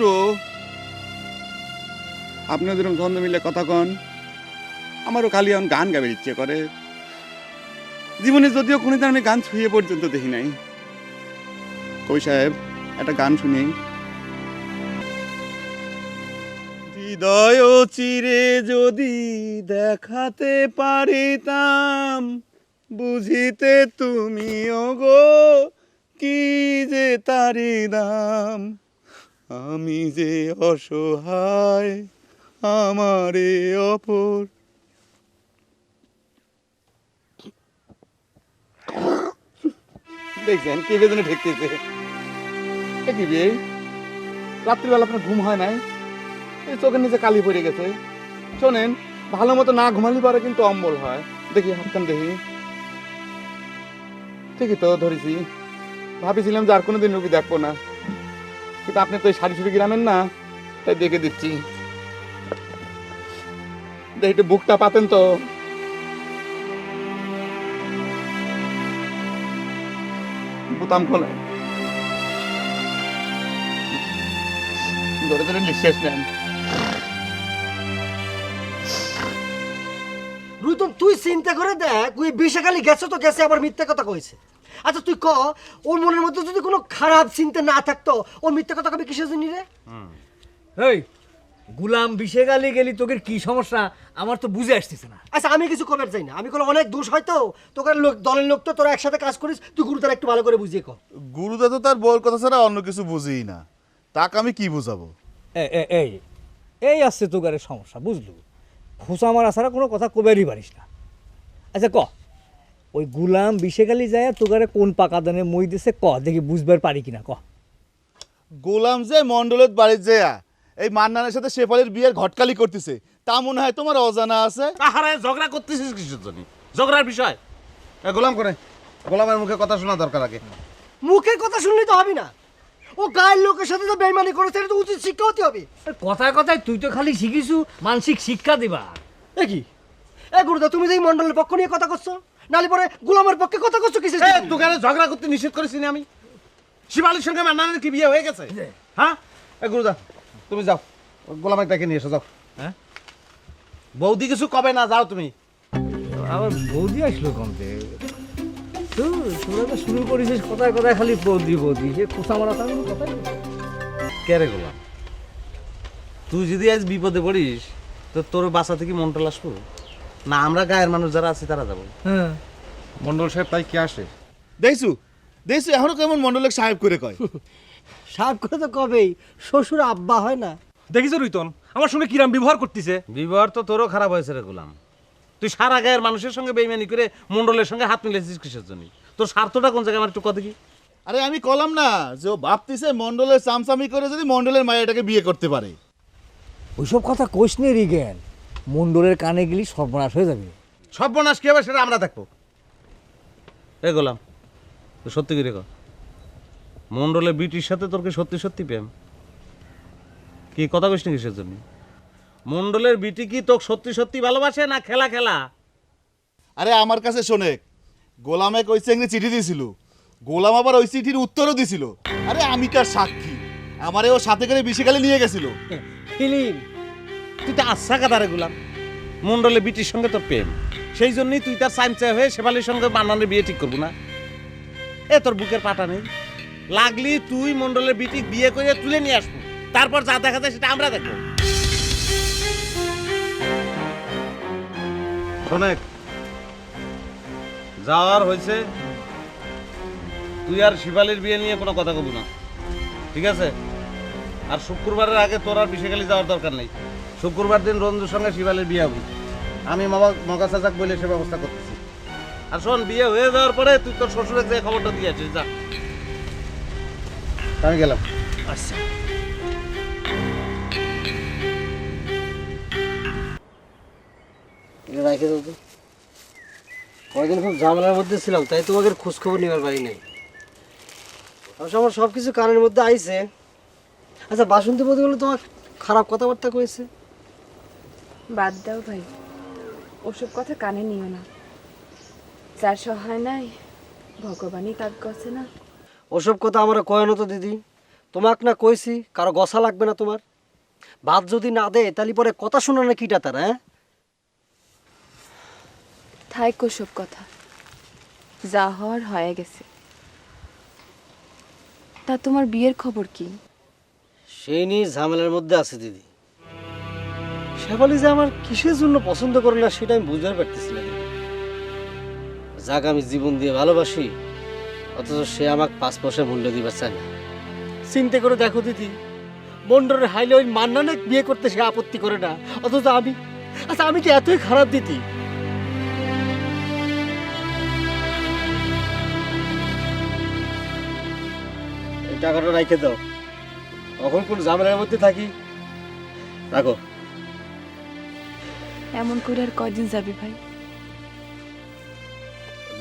আপনিও যেরকম ছন্দ মিলে কথা কন, আমারও খালি এখন গান গাবের ইচ্ছে করে। জীবনে যদিও কোনোদিন আমি গান ছুঁয়ে পর্যন্ত দেখি নাই। কবি সাহেব, একটা গান শুনি। হৃদয় চিরে যদি দেখাতে পারিতাম, বুঝিতে তুমিও গো কি যে তারি দাম। আমি যে অসহায়, আমারে অপর। দেখছেন কে বেদনে ঠেকতেছে। কি বে, রাত্রিবেলা আপনার ঘুম হয় নাই? এই চোখের নিচে কালি পড়ে গেছে। শোনেন, ভালো মতো না ঘুমালি পরে কিন্তু অম্বল হয়। দেখি হাতখান দেখি। ঠিকই তো ধরেছি, ভাবিছিলাম যে আর কোনোদিন রুগী দেখবো না, কিন্তু আপনি তো সারি সুরি গ্রামের না, তাই দেখে দিচ্ছি। দেখি একটু বুকটা পাতেন তো। বোতাম খোলেন, ধরে ধরে নিঃশ্বাস নেন। রুতন, তুই চিন্তা করে দেখ, ওই বিশাখালি গেছে তো গেছে, আবার মিথ্যা কথা কইছে। আচ্ছা তুই ক, ওর মনের মধ্যে যদি কোনো খারাপ চিন্তা না থাকতো, ওর মিথ্যা কথা কবে কিসের জন্য রে? এই গুলাম বিশে গালি গেলি, তোদের কি সমস্যা আমার তো বুঝে আসতেছে না। আচ্ছা আমি কিছু কবার চাই না, আমি কোনো অনেক দোষ হয়তো তোকে লোক, দলের লোক তো তোরা একসাথে কাজ করিস, তুই গুরুদার একটু ভালো করে বুঝিয়ে ক। গুরুদা তো তার বউর কথা ছাড়া অন্য কিছু বুঝিই না, তাকে আমি কি বুঝাবো? এই এই আসছে তোগারের সমস্যা, বুঝলু? খোসা মারা ছাড়া কোনো কথা কবেরই পারিস না। আচ্ছা ক, ওই গুলাম বিশে গালি যায় তোগারে কোন পাকা দানে মই দিছে, ক দেখি বুঝবার পারি কিনা ক। গোলাম যে মন্ডলের বাড়ির যেয়া এই মান্নানের সাথে শেফালির বিয়ের ঘটকালি করতেছে, তা মনে হয় তোমার অজানা আছে? আহারে ঝগড়া করতেছিস কিসের জন্য? ঝগড়ার বিষয় গোলাম করে, গোলামের মুখে কথা শোনা দরকার আগে। মুখের কথা শুনলেই তো হবে না, ও গায়ের লোকের সাথে তো বেইমানি করেছে, এটা তো উচিত শিক্ষা হতে হবে। কথায় কথায় তুই তো খালি শিখিছু মানসিক শিক্ষা দিবা। এ কি এ গুরুদা, তুমি যে এই মন্ডলের পক্ষ নিয়ে কথা করছো, নালি পরে গোলামের পক্ষে কথা করছো কিসের? দোকানে ঝগড়া করতে নিষেধ করেছি আমি। শিবালির সঙ্গে মান্নানের কি বিয়ে হয়ে গেছে? হ্যাঁ এ গুরুদা, তুমি যাও, গোলামের ডেকে নিয়ে এসো, যাও। হ্যাঁ বৌদি কিছু কবে না, যাও তুমি। আবার বৌদি আসলো কমতে, তোরা তো শুরু করেছিস কথায় কথায় খালি বৌদি বৌদি, সে খোসা মারা তার কোনো কথাই নেই। কে রে গোলাম, তুই যদি আজ বিপদে পড়িস তো তোর বাসা থেকে মন্ডল আসবো না, আমরা গায়ের মানুষ যারা আছি তারা যাবো? হ্যাঁ মন্ডল সাহেব তাই কে আসে? দেখছু দেখছু এখনো কেমন মন্ডলের সাহেব করে কয়। সাপ করে তো কবেই, শ্বশুর আব্বা হয় না। দেখিস রুইতন আমার সঙ্গে কিরাম ব্যবহার করতেছে। বিবাহ তো তোরও খারাপ হয়েছে রে গোলাম, তুই সারা গায়ের মানুষের সঙ্গে বেইমানি করে মন্ডলের সঙ্গে হাত মিলেছিস কিসের জন্য? তোর স্বার্থটা কোন জায়গায় আমার একটু কথা কি? আরে আমি কলাম না যে ও ভাবতেছে মন্ডলের চামচামি করে যদি মন্ডলের মায়েরটাকে বিয়ে করতে পারে। ওইসব কথা কোষ নেই রিগেন, মন্ডলের কানে গেলি সর্বনাশ হয়ে যাবে। সর্বনাশ কি হবে সেটা আমরা দেখবো। এ গোলাম, তুই সত্যি করে কর, মন্ডলের বিটির সাথে তোর কি সত্যি সত্যি প্রেম? কি কথা কইস না কিসের জন্য? মন্ডলের বিটি কি তোকে সত্যি সত্যি ভালোবাসে না খেলা খেলা? আরে আমার কাছে শোনে, গোলামে ওই চেংড়ি চিঠি দিয়েছিল, গোলাম আবার ওই চিঠির উত্তরও দিছিল। আরে আমি কার সাক্ষী, আমারে ও সাথে করে বিশেখালে নিয়ে গেছিল। ফিলিম, তুই তো আচ্ছা কাদারে গুলাম, মন্ডলে বিটির সঙ্গে তোর প্রেম, সেই জন্যই তুই তার সাইমচা হয়ে শেফালির সঙ্গে মান্নানের বিয়ে ঠিক করবো না? এ তোর বুকের পাটা নেই, লাগলি তুই মন্ডলের বিটি বিয়ে করে তুলে নিয়ে আসবো, তারপর যা দেখা যায় সেটা আমরা দেখবো। শোনেক, যাওয়ার হয়েছে, তুই আর শিবালির বিয়ে নিয়ে কোনো কথা কবি না, ঠিক আছে? আর শুক্রবারের আগে তোর আর বিশেখালি যাওয়ার দরকার নেই। শুক্রবার দিন রঞ্জুর সঙ্গে শিবালির বিয়ে হবে, আমি মগা চাচাক বলে সে ব্যবস্থা করতেছি। আর শোন, বিয়ে হয়ে যাওয়ার পরে তুই তোর শ্বশুরের যে খবরটা দিয়ে আসিস, যা। আমি গেলাম। আচ্ছা। এটা রাখে দাও তো। কয়েকদিন খুব ঝামেলার মধ্যে ছিলাম, তাই তোমাকে খোঁজ খবর নেবার পারি নাই। আমার সব কিছু কানের মধ্যে আইছে। আচ্ছা, বাসন্তী বলতে বলে তোমার খারাপ কথাবার্তা কয়েছে? বাদ দাও ভাই, ওসব কথা কানে নিও না। যার সহায় নাই ভগবানই তাক গছে না। ওসব কথা আমরা কয় না তো দিদি, তোমাক না কইছি কারো গসা লাগবে না তোমার। ভাত যদি না দেয় তাহলে পরে কথা শোনা না কিটা তারা? হ্যাঁ, থাইক ওসব কথা, যা হওয়ার হয়ে গেছে। তা তোমার বিয়ের খবর কি? সেই নিয়ে ঝামেলার মধ্যে আছে দিদি। শেফালি যে আমার কিসের জন্য পছন্দ করে না সেটা আমি বুঝতে পারতেছি না দিদি। যাক আমি জীবন দিয়ে ভালোবাসি, অথচ সে আমাকে 5 পয়সা মূল্য দিবার চায় না। চিন্তা করে দেখো দিদি, বন্ডরের হাইলে ওই মান্নানে বিয়ে করতে সে আপত্তি করে না, অথচ আমি, আচ্ছা আমি কি এতই খারাপ দিদি? এই টাকাটা রেখে দাও, কখন কোন ঝামেলার মধ্যে থাকি। রাখো। এমন করে আর কয়দিন যাবি ভাই?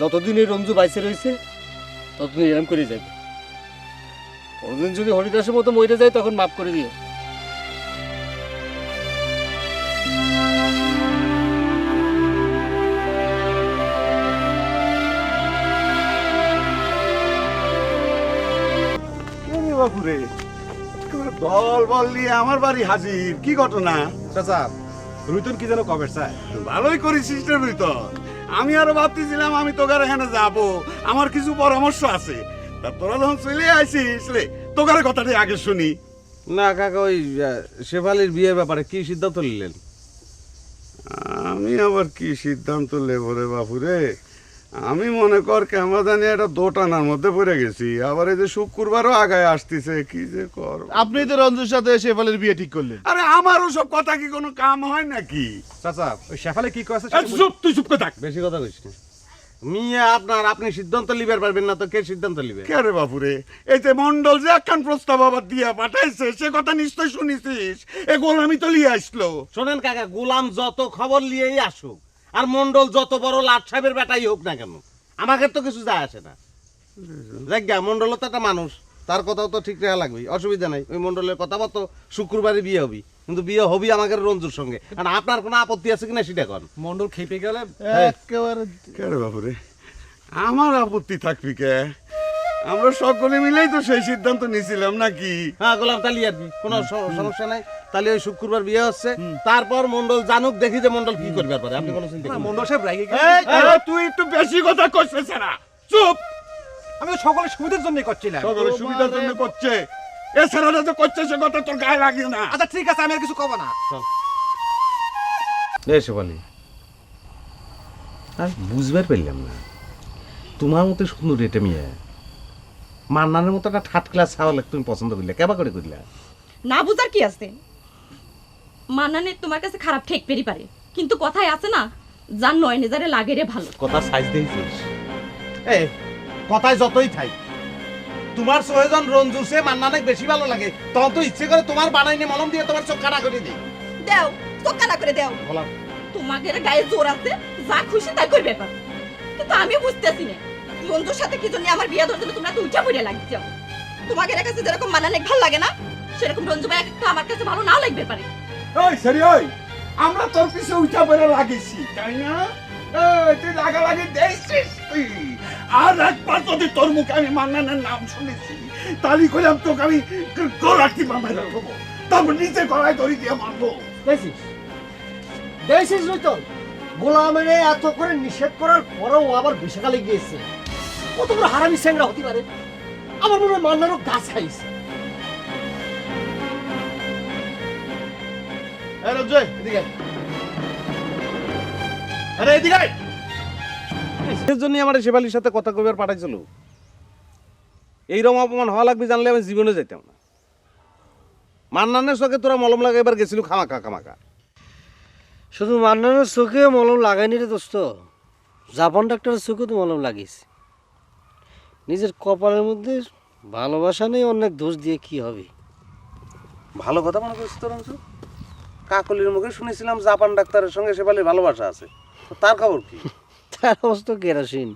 যতদিন এই রঞ্জু বাইসে রয়েছে ততদিন এরম করে যাবে। কোনদিন যদি হরিদাসের মতো মরে যায় তখন মাফ করে দিও। বাপুরে, দল বল নিয়ে আমার বাড়ি হাজির, কি ঘটনা? চাচা, রুইতন কি যেন কবে চায়? ভালোই করেছিস রে রুইতন। আমি আরো ভাবতেছিলাম আমি তোকার এখানে যাব, আমার কিছু পরামর্শ আছে। তা তোরা যখন চলে আসিস রে, তোকার কথাটা আগে শুনি। না কাকা, ওই শেফালির বিয়ের ব্যাপারে কি সিদ্ধান্ত নিলেন? আমি আবার কি সিদ্ধান্ত নেব রে বাপুরে? আমি মনে কর কেমন জানি একটা দোটানার মধ্যে পড়ে গেছি। আবার এই যে শুক্রবারও আগায় আসতেছে, কি যে কর। আপনি তো রঞ্জুর সাথে শেফালির বিয়ে ঠিক করলেন। আরে আমারও সব কথা কি কোনো কাম হয় নাকি? চাচা, ওই শেফালি কি কয়েছে? চুপ, তুই চুপ করে থাক। বেশি কথা কইস না। মিয়া আপনি সিদ্ধান্ত লিবার পারবেন না তো কে সিদ্ধান্ত লিবে? কে রে বাপুরে? এই যে মন্ডল যে একখান প্রস্তাব আবার দিয়া পাঠাইছে, সে কথা নিশ্চয় শুনিছিস। এ গোলামি তো লিয়ে আসলো। শোনেন কাকা, গোলাম যত খবর লিয়েই আসুক, আর মন্ডল যত বড় লাট সাহেবের বেটাই হোক না কেন, আমাকে তো কিছু যায় আসে না। জায়গা মন্ডল তো একটা মানুষ, তার কথাও তো ঠিক রাখা লাগবে, অসুবিধা নাই। ওই মন্ডলের কথা মতো শুক্রবারে বিয়ে হবি, কিন্তু বিয়ে হবি আমাদের রঞ্জুর সঙ্গে। আর আপনার কোনো আপত্তি আছে কিনা সেটা কন। মন্ডল খেপে গেলে একেবারে কে রে বাপুরে? আমার আপত্তি থাকবি কে? আমরা সকলে মিলেই তো সেই সিদ্ধান্ত নিয়েছিলাম নাকি? হ্যাঁ গোলাম, তাহলে আর কি কোনো সমস্যা নাই। তাহলে ওই শুক্রবার বিয়ে হচ্ছে, তারপর মন্ডল জানুক, দেখি যে মন্ডল কি করবে। পারে আপনি কোনো চিন্তা করেন না। মন্ডল সাহেব রাগে তুই একটু বেশি কথা কইছিস না, চুপ। আমি তো সকলের সুবিধার জন্য করছিলাম। সকলের সুবিধার জন্য করছে, এছাড়া যে করছে সে কথা তোর গায়ে লাগে না। আচ্ছা ঠিক আছে, আমি আর কিছু কব না। শেফালি, আর বুঝবার পারলাম না, তোমার মতো সুন্দর এটা মেয়ে মান্নানের মতো একটা থার্ড ক্লাস ছাওয়ালে তুমি পছন্দ করলে, কেবা করে করলে? না বুঝার কি আছে? মান্নানে তোমার কাছে খারাপ ঠেক পেরি পারে, কিন্তু কথায় আছে না, যার 9000 লাগে রে ভালো। কথা সাইজ দিয়েছিস? এই কথায় যতই থাই, তোমার সোহেজন রঞ্জু সে মান্নানে বেশি ভালো লাগে, তখন তো ইচ্ছে করে তোমার বানাইনি মলম দিয়ে তোমার চোখ কাটা করে দিই। দেও চোখ কানা করে দেও। বলাম তোমাদের গায়ে জোর আছে, যা খুশি তাই করবে ব্যাপার। কিন্তু আমি বুঝতেছি না, রঞ্জুর সাথে কি জন্য আমার বিয়ে ধরতে তোমরা তো উঠা পড়ে লাগছো। তোমাদের কাছে যেরকম মান্নানে ভালো লাগে না, সেরকম রঞ্জু ভাই একটা আমার কাছে ভালো নাও লাগবে পারে। ওই সরি, ওই আমরা তোর পিছে উঠা পড়ে লাগিছি, তাই না? তুই লাগালাগি দেখছিস তুই? আর একবার যদি তোর মুখে আমি মান্নানের নাম শুনেছি তাহলে কইলাম তোকে আমি গলাটি মামাই রাখবো, তারপর নিচে গলায় দড়ি দিয়ে মারবো। দেখছিস রইতন গোলামের এত করে নিষেধ করার পরেও আবার বিশাখালে গিয়েছে। কত বড় হারামি স্যাংরা হতে পারে? আমার মনে হয় মান্নারও গাছ খাইছে। আরে এদিকে আয়। এর জন্যই আমার শেফালির সাথে কথা কইবার পাঠাইছিল। এইরকম অপমান হওয়া লাগবে জানলে আমি জীবনে যেতাম না। মান্নানের চোখে তোরা মলম লাগাইবার গেছিল খামাকা খামাকা। শুধু মান্নানের চোখে মলম লাগাইনি রে দোস্ত, জাপান ডাক্তারের চোখে তো মলম লাগিয়েছে। নিজের কপালের মধ্যে ভালোবাসা নেই, অনেক দোষ দিয়ে কি হবে? ভালো কথা মনে করছিস তোর অংশ? কাকলির মুখে শুনেছিলাম জাপান ডাক্তারের সঙ্গে শেফালির ভালোবাসা আছে, তো তার খবর কি? তার অবস্থা কেরাসিন।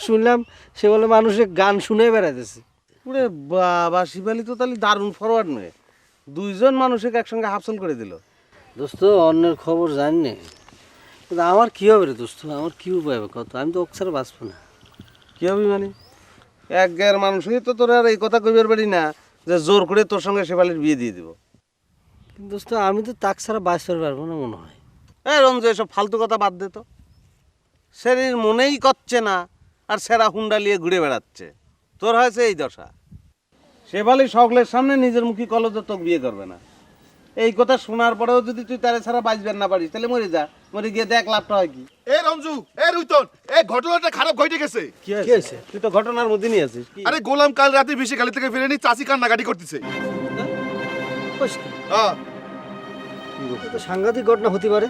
শুনলাম সে বলে মানুষের গান শুনে বেড়াইতেছে। ওরে বাবা, শেফালি তো তাহলে দারুণ ফরওয়ার্ড মেয়ে। দুইজন মানুষকে একসঙ্গে হাফসল করে দিল। দোস্ত অন্যের খবর জানি না, কিন্তু আমার কী হবে রে দোস্ত? আমার কী উপায় হবে কত? আমি তো অক্সারে বাঁচবো না। কি হবে মানে? এক গায়ের মানুষই তো তোর আর এই কথা কইবার পারি না যে জোর করে তোর সঙ্গে শেফালির বিয়ে দিয়ে দিব। কিন্তু দোস্ত আমি তো তাক ছাড়া বাঁচতে পারবো না মনে হয়। এই রঞ্জু, এসব ফালতু কথা বাদ দে তো। শরীর মনেই করছে না আর সেরা হুন্ডা নিয়ে ঘুরে বেড়াচ্ছে। তোর হয়েছে এই দশা। শেফালি সকলের সামনে নিজের মুখী কলজ তোকে বিয়ে করবে না। এই কথা শোনার পরেও যদি তুই তারে ছাড়া বাঁচবেন না পারিস তাহলে মরে যা। মরে গিয়ে দেখ লাভটা হয় কি। এ রঞ্জু, এ রুইতন, এই ঘটনাটা খারাপ ঘটে গেছে। কি হয়েছে? তুই তো ঘটনার মধ্যে নিয়ে আছিস। কি? আরে গোলাম কাল রাতে বেশি গালি থেকে ফিরেনি, চাচি কান্নাকাটি করতেছে। হ্যাঁ, এ তো সাংঘাতিক ঘটনা হতে পারে,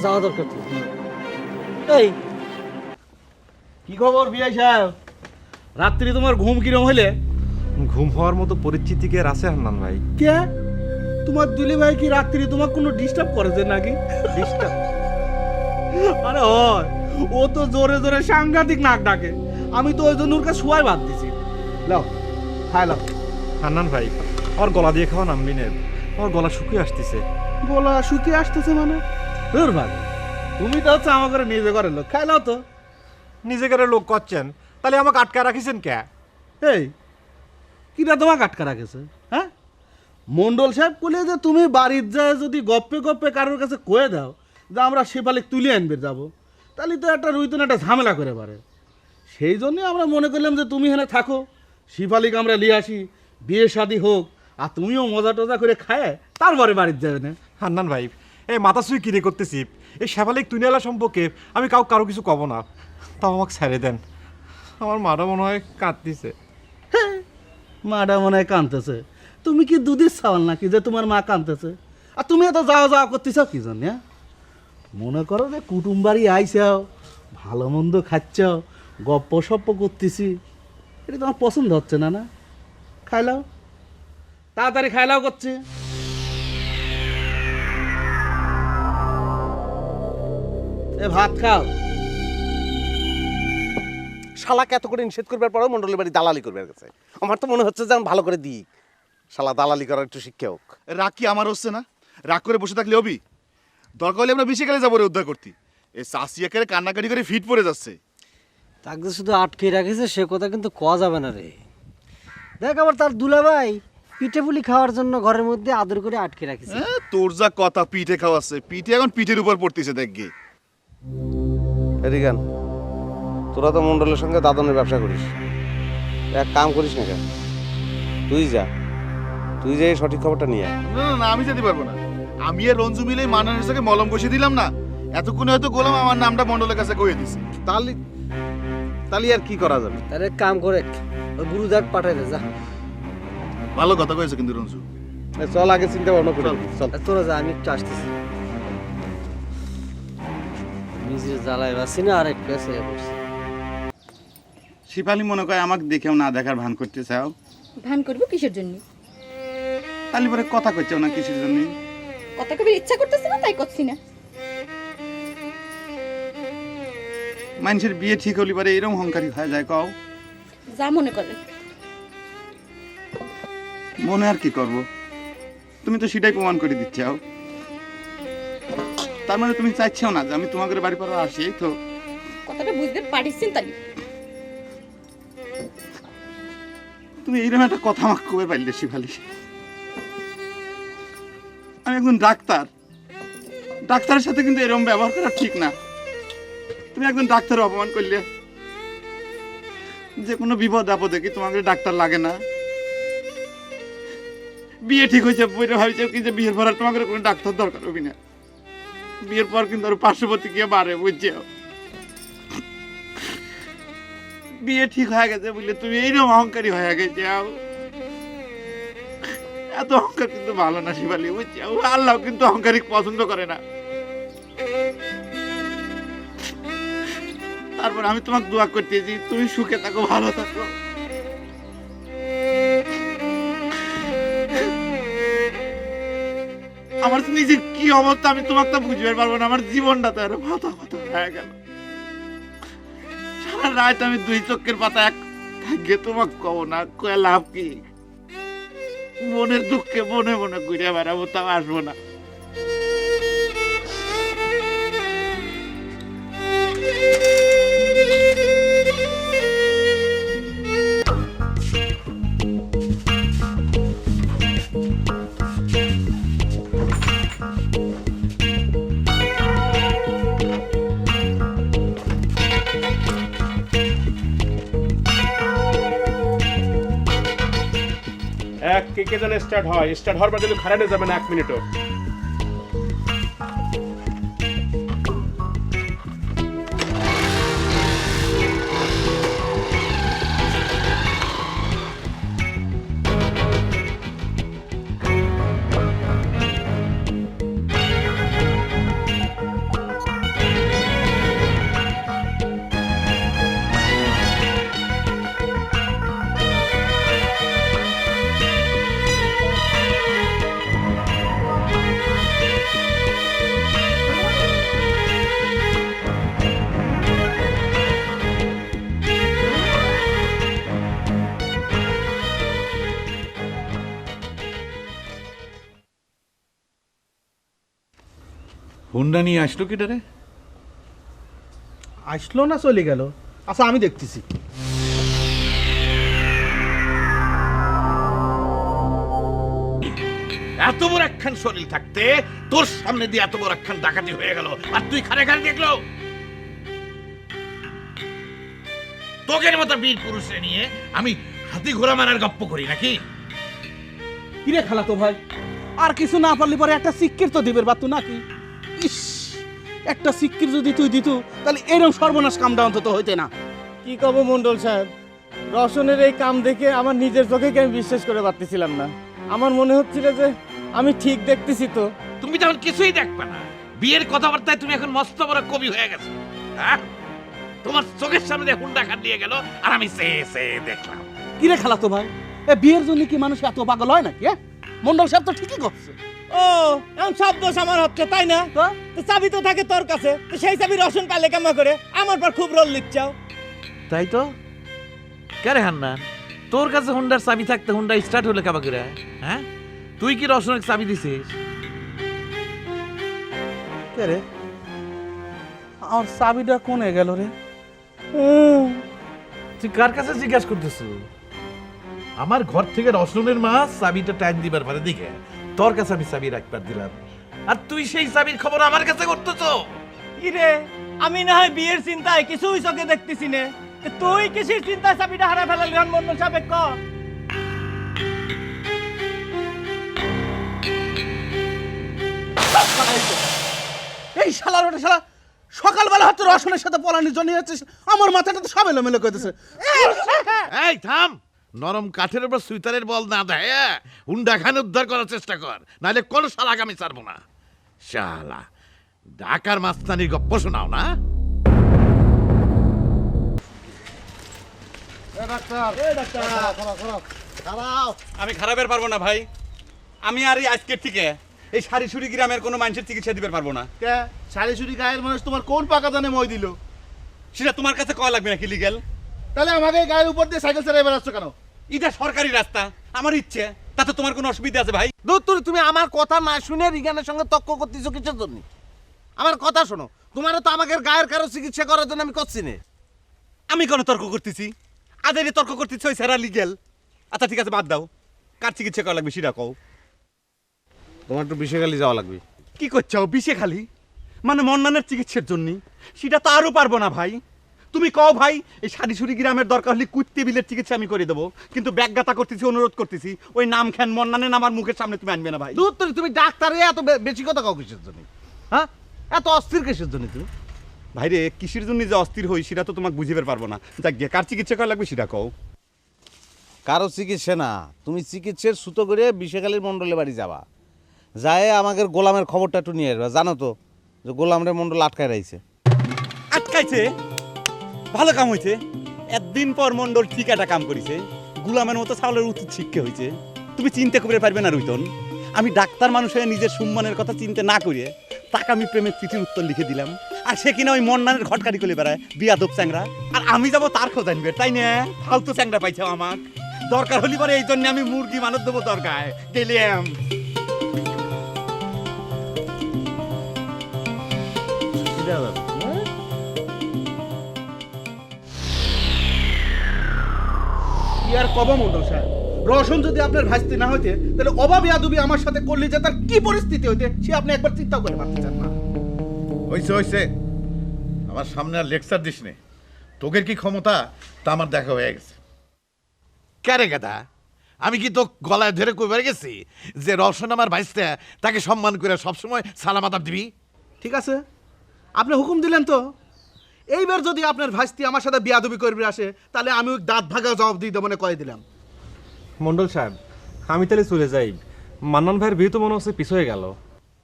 যাওয়া দরকার তো। এই কি খবর বিআই সাহেব? রাত্রি তোমার ঘুম কিরম হইলে? ঘুম হওয়ার মতো পরিস্থিতি কি আর আছে হান্নান ভাই? কে তোমার দুলি ভাই কি রাত্রি তোমার কোনো ডিস্টার্ব করেছে নাকি? ডিস্টার্ব? আরে হয়, ও তো জোরে জোরে সাংঘাতিক নাক ডাকে। আমি তো ওই জন্য ওর কাছে শোয়াই বাদ দিছি। লাও খাই লাও। হান্নান ভাই, ওর গলা দিয়ে খাওয়া নামবি না, ওর গলা শুকিয়ে আসতেছে। গলা শুকিয়ে আসতেছে মানে? ধুর ভাই, তুমি তো হচ্ছে আমার ঘরে নিজে ঘরের লোক, খাই লাও তো। নিজেকে লোক করছেন, তাহলে আমাকে আটকা রাখিছেন কে? এই কিটা তোমাকে আটকা রাখেছে? হ্যাঁ, মন্ডল সাহেব বলে যে তুমি বাড়ির যায় যদি গপ্পে গপ্পে কারোর কাছে কয়ে দাও যে আমরা শেফালিক তুলে আনবে যাবো, তাহলে তো একটা রুইতন একটা ঝামেলা করে পারে। সেই জন্যই আমরা মনে করলাম যে তুমি এখানে থাকো, শেফালিক আমরা নিয়ে আসি, বিয়ে শাদি হোক, আর তুমিও মজা টজা করে খায় তারপরে বাড়ির যাবে না। হান্নান ভাই, এই মাথা সুই কিনে করতেছি, এই শেফালিক তুনিয়ালা সম্পর্কে আমি কারো কিছু কব না, তাও আমাকে ছেড়ে দেন। আমার মারা মনে হয় কাঁদতেছে। মাটা মনে হয় কাঁদতেছে? তুমি কি দুধের চাওয়াল নাকি যে তোমার মা কাঁদতেছে? আর তুমি এত যাওয়া যাওয়া করতেছ কি জন্য? মনে করো যে কুটুম বাড়ি আইসাও, ভালো মন্দ খাচ্ছাও, গপ্প সপ্প করতেছি, এটা তোমার পছন্দ হচ্ছে না? না খাইলাও, তাড়াতাড়ি খাইলাও করছে। এ ভাত খাও। শালাকে এত করে নিষেধ করবার পরেও মন্ডলের বাড়ি দালালি করবার গেছে। আমার তো মনে হচ্ছে যে আমি ভালো করে দিই। শালা দালালি করার একটু শিক্ষা হোক। রাগ কি আমার হচ্ছে না? রাগ করে বসে থাকলে হবি? দরকার হলে আমরা বেশি গেলে যাবো রে উদ্ধার করতে। এই চাষি একেবারে কান্নাকাটি করে ফিট পড়ে যাচ্ছে। তাকে শুধু আটকে রাখিছে সে কথা কিন্তু কওয়া যাবে না রে। দেখ আবার তার দুলাভাই পিঠে পুলি খাওয়ার জন্য ঘরের মধ্যে আদর করে আটকে রাখিছে। তোর যা কথা, পিঠে খাওয়াচ্ছে, পিঠে এখন পিঠের উপর পড়তেছে দেখগে। এদিকে আন। তোরা তো মন্ডলের সঙ্গে দাদনের ব্যবসা করিস, এক কাম করিস না কেন, তুই যা এই সঠিক খবরটা নিয়ে আয়। না না না, আমি যেতে পারবো না। আমি আর রঞ্জু মিলে মানানের সাথে মলম কষে দিলাম না, এতক্ষণে হয়তো গোলাম আমার নামটা মন্ডলের কাছে কয়ে দিছে। তাহলে আর কি করা যাবে? তাহলে এক কাম করে ওই গুরুদাক পাঠাই দে, যা। ভালো কথা কয়েছে কিন্তু রঞ্জু। চল আগে চিন্তা ভাবনা করি। চল তোরা যা, আমি একটু আসতেছি। নিজের জ্বালায় বাসি না, আর একটু এসে বসছি। শিপালি মনে করে আমাকে দেখেও না দেখার ভান করতে চাও? ভান করবো কিসের জন্য? তাহলে পরে কথা করছেও না কিসের জন্য? কথা কবে ইচ্ছা করতেছে না তাই করছি না। মানুষের বিয়ে ঠিক হলি পরে এরকম হংকারি হয়ে যায় কও? যা মনে করে। মনে আর কি করব, তুমি তো সেটাই প্রমাণ করে দিচ্ছাও। তার মানে তুমি চাইছো না যে আমি তোমাদের বাড়ি পর আসি, এই তো? কথাটা বুঝতে পারিস তালি? তুমি এইরকম একটা কথা আমাকে কবে পারলে শিফালি? আমি একজন ডাক্তার, ডাক্তারের সাথে কিন্তু এরকম ব্যবহার করা ঠিক না। তুমি একজন ডাক্তার অপমান করলে। যে কোনো বিপদ আপদে কি তোমাকে ডাক্তার লাগে না? বিয়ে ঠিক হয়েছে, বইটা ভাবছে কি যে বিয়ের পর আর তোমাকে কোনো ডাক্তার দরকার হবে না। বিয়ের পর কিন্তু আর পার্শ্ববর্তী গিয়ে বাড়ে, বুঝছো? বিয়ে ঠিক হয়ে গেছে বুঝলে তুমি এইরকম অহংকারী হয়ে গেছে। এত অহংকার কিন্তু ভালো না শিবালি, বুঝছো? আল্লাহ কিন্তু অহংকারী পছন্দ করে না। তারপর আমি তোমাকে দোয়া করতেছি তুমি সুখে থাকো, ভালো থাকো। আমার নিজের কি অবস্থা আমি তোমাকে তো বুঝতে পারবো না। আমার জীবনটা তো আরো ভাতা ভাতা হয়ে গেল। সারা রাত আমি দুই চোখের পাতা এক থাকিয়ে তোমাকে কব না, কয়ে লাভ কি? মনের দুঃখে মনে মনে ঘুরে বেড়াবো, তাও আসবো না। এক কে যেন স্টার্ট হয়, স্টার্ট হওয়ার পর কিন্তু খারাপে যাবে না 1 মিনিটও। হুন্ডা নিয়ে আসলো কি রে? আসলো না চলে গেল? আচ্ছা আমি দেখতেছি। এত বড় একখান শরীর থাকতে তোর সামনে দিয়ে এত বড় একখান ডাকাতি হয়ে গেল, আর তুই খানে খানে দেখলো? তোকের মতো বীর পুরুষে নিয়ে আমি হাতি ঘোড়া মারার গপ্প করি নাকি? কিরে খালা তো ভাই, আর কিছু না পারলে পরে একটা সিক্কির তো দিবের বাতু নাকি? ইস, একটা সিক্কির যদি তুই দিত তাহলে এরকম সর্বনাশ কামটা অন্তত হইতে না। কি কব মন্ডল সাহেব, রসনের এই কাম দেখে আমার নিজের চোখেকে আমি বিশ্বাস করে পারতেছিলাম না। আমার মনে হচ্ছিল যে আমি ঠিক দেখতেছি। তো তুমি তখন কিছুই দেখবে না। বিয়ের কথাবার্তায় তুমি এখন মস্ত বড় কবি হয়ে গেছো। হ্যাঁ, তোমার চোখের সামনে দিয়ে হুন্ডা খান দিয়ে গেল আর আমি সে দেখলাম। কিরে খালা তো ভাই, এ বিয়ের জন্য কি মানুষ এত পাগল হয় নাকি? মন্ডল সাহেব তো ঠিকই করছে। ও এখন সব দোষ আমার হচ্ছে, তাই না? তো চাবি তো থাকে তোর কাছে, তো সেই চাবি রসন পালে কামা করে আমার পর খুব রোল দিচ্ছাও। তাই তো কে রে হান্না, তোর কাছে হুন্ডার চাবি থাকতে হুন্ডা স্টার্ট হলে কাবা করে? হ্যাঁ, তুই কি রসনের চাবি দিছিস? কে রে, আমার চাবিটা কোনে গেল রে? তুই কার কাছে জিজ্ঞাসা করতেছ? আমার ঘর থেকে রসনের মাছ চাবিটা টাইম দিবার পারে দেখে তোর কাছে আমি চাবি রাখবার দিলাম, আর তুই সেই চাবির খবর আমার কাছে করতেছ? ইরে, আমি না হয় বিয়ের চিন্তায় কিছুই চোখে দেখতেছি না, তুই কিসের চিন্তায় চাবিটা হারা ফেলালি মন্ডল সাহেব? ক এই শালার ওটা শালা সকালবেলা হয়তো রসনের সাথে পলানির জন্য হচ্ছে, আমার মাথাটা তো সব এলোমেলো করতেছে। এই থাম, নরম কাঠের উপর সুইতারের বল না দেয়, হুন্ডা খান উদ্ধার করার চেষ্টা কর, নাহলে কোন শালা আমি ছাড়বো না। শালা ঢাকার মাস্তানির গপ্প শোনাও না? আমি খারাপের পারবো না ভাই। আমি আর এই আজকের থেকে এই সারিসুরি গ্রামের কোনো মানুষের চিকিৎসা দিতে পারবো না। কে সারিসুরি গায়ের মানুষ তোমার কোন পাকা দানে মই দিল? সেটা তোমার কাছে কয়া লাগবে নাকি লিগ্যাল? তাহলে আমাকে গায়ের উপর দিয়ে সাইকেল চালিয়ে বেড়াচ্ছ কেন? এটা সরকারি রাস্তা, আমার ইচ্ছে, তাতে তোমার কোনো অসুবিধা আছে ভাই? তুমি আমার কথা না শুনে রিগানের সঙ্গে তর্ক করতেছো কিসের জন্য? আমার কথা শোনো, তোমারও তো আমাকে গায়ের কারো চিকিৎসা করার জন্য আমি করছি না। আমি কোনো তর্ক করতেছি? আদের তর্ক করতেছি ওই স্যারা লিগেল। আচ্ছা ঠিক আছে, বাদ দাও। কার চিকিৎসা করা লাগবে সেটা কও। তোমার একটু বিষয়খালি যাওয়া লাগবে। কি করছো বিষে খালি? মানে মন্নানের চিকিৎসার জন্য? সেটা তো আরও পারবো না ভাই। তুমি কও ভাই, এই সারিসুরি গ্রামের দরকার হলে কুত্তে বিলের চিকিৎসা আমি করে দেবো, কিন্তু ব্যাজ্ঞাতা করতেছি, অনুরোধ করতেছি, ওই নাম খান মন্নানের আমার মুখের সামনে তুমি আনবে না ভাই। দূর তুমি ডাক্তারে এত বেশি কথা কও কিসের জন্য? হ্যাঁ, এত অস্থির কিসের জন্য তুমি? ভাইরে কিসের জন্য যে অস্থির হই সেটা তো তোমাকে বুঝিয়ে পারবো না। যাক গিয়ে কার চিকিৎসা করা লাগবে সেটা কও। কারো চিকিৎসা না, তুমি চিকিৎসার সুতো করে বিষেখালীর মণ্ডলের বাড়ি যাবা, যায় আমাদের গোলামের খবরটা একটু নিয়ে আসবা। জানো তো যে গোলামের মণ্ডল আটকায় রয়েছে। আটকাইছে? ভালো কাম হয়েছে। একদিন পর মন্ডল ঠিক একটা কাম করেছে, গুলামের মতো চাউলের উচিত শিক্ষা হয়েছে। তুমি চিন্তা করে পারবে না রুইতন, আমি ডাক্তার মানুষ হয়ে নিজের সম্মানের কথা চিন্তা না করে তাকে আমি প্রেমের চিঠির উত্তর লিখে দিলাম, আর সে কিনা ওই মন্নানের ঘটকারি করে বেড়ায় বিয়াদব চ্যাংরা। আর আমি যাবো তার খোঁজ আনবে, তাই না? ফালতু চ্যাংরা পাইছে আমার। দরকার হলি পরে এই জন্য আমি মুরগি মানত দেবো, দরকার গেলাম। কি আর কব মন্ডল সাহেব, রোশন যদি আপনার ভাইস্তি না হইতে তাহলে অভাবে আদুবি আমার সাথে করলে যে তার কি পরিস্থিতি হইতে সে আপনি একবার চিন্তা করে পারতে চান না। হইছে আমার সামনে আর লেকচার দিস নে। তোকের কি ক্ষমতা তা আমার দেখা হয়ে গেছে। ক্যারে গাদা, আমি কি তো গলায় ধরে কইবার গেছি যে রওশন আমার ভাইস্তা, তাকে সম্মান করে সবসময় সালাম আদাব দিবি? ঠিক আছে, আপনি হুকুম দিলেন তো। এইবার যদি আপনার ভাইস্তি আমার সাথে বিয়াদবি করবে আসে তাহলে আমি ওই দাঁত ভাগা জবাব দিয়ে দেবো, কয়ে দিলাম। মন্ডল সাহেব, আমি তাহলে চলে যাই। মান্নান ভাইয়ের বিয়ে তো মনে হচ্ছে পিছ হয়ে গেল।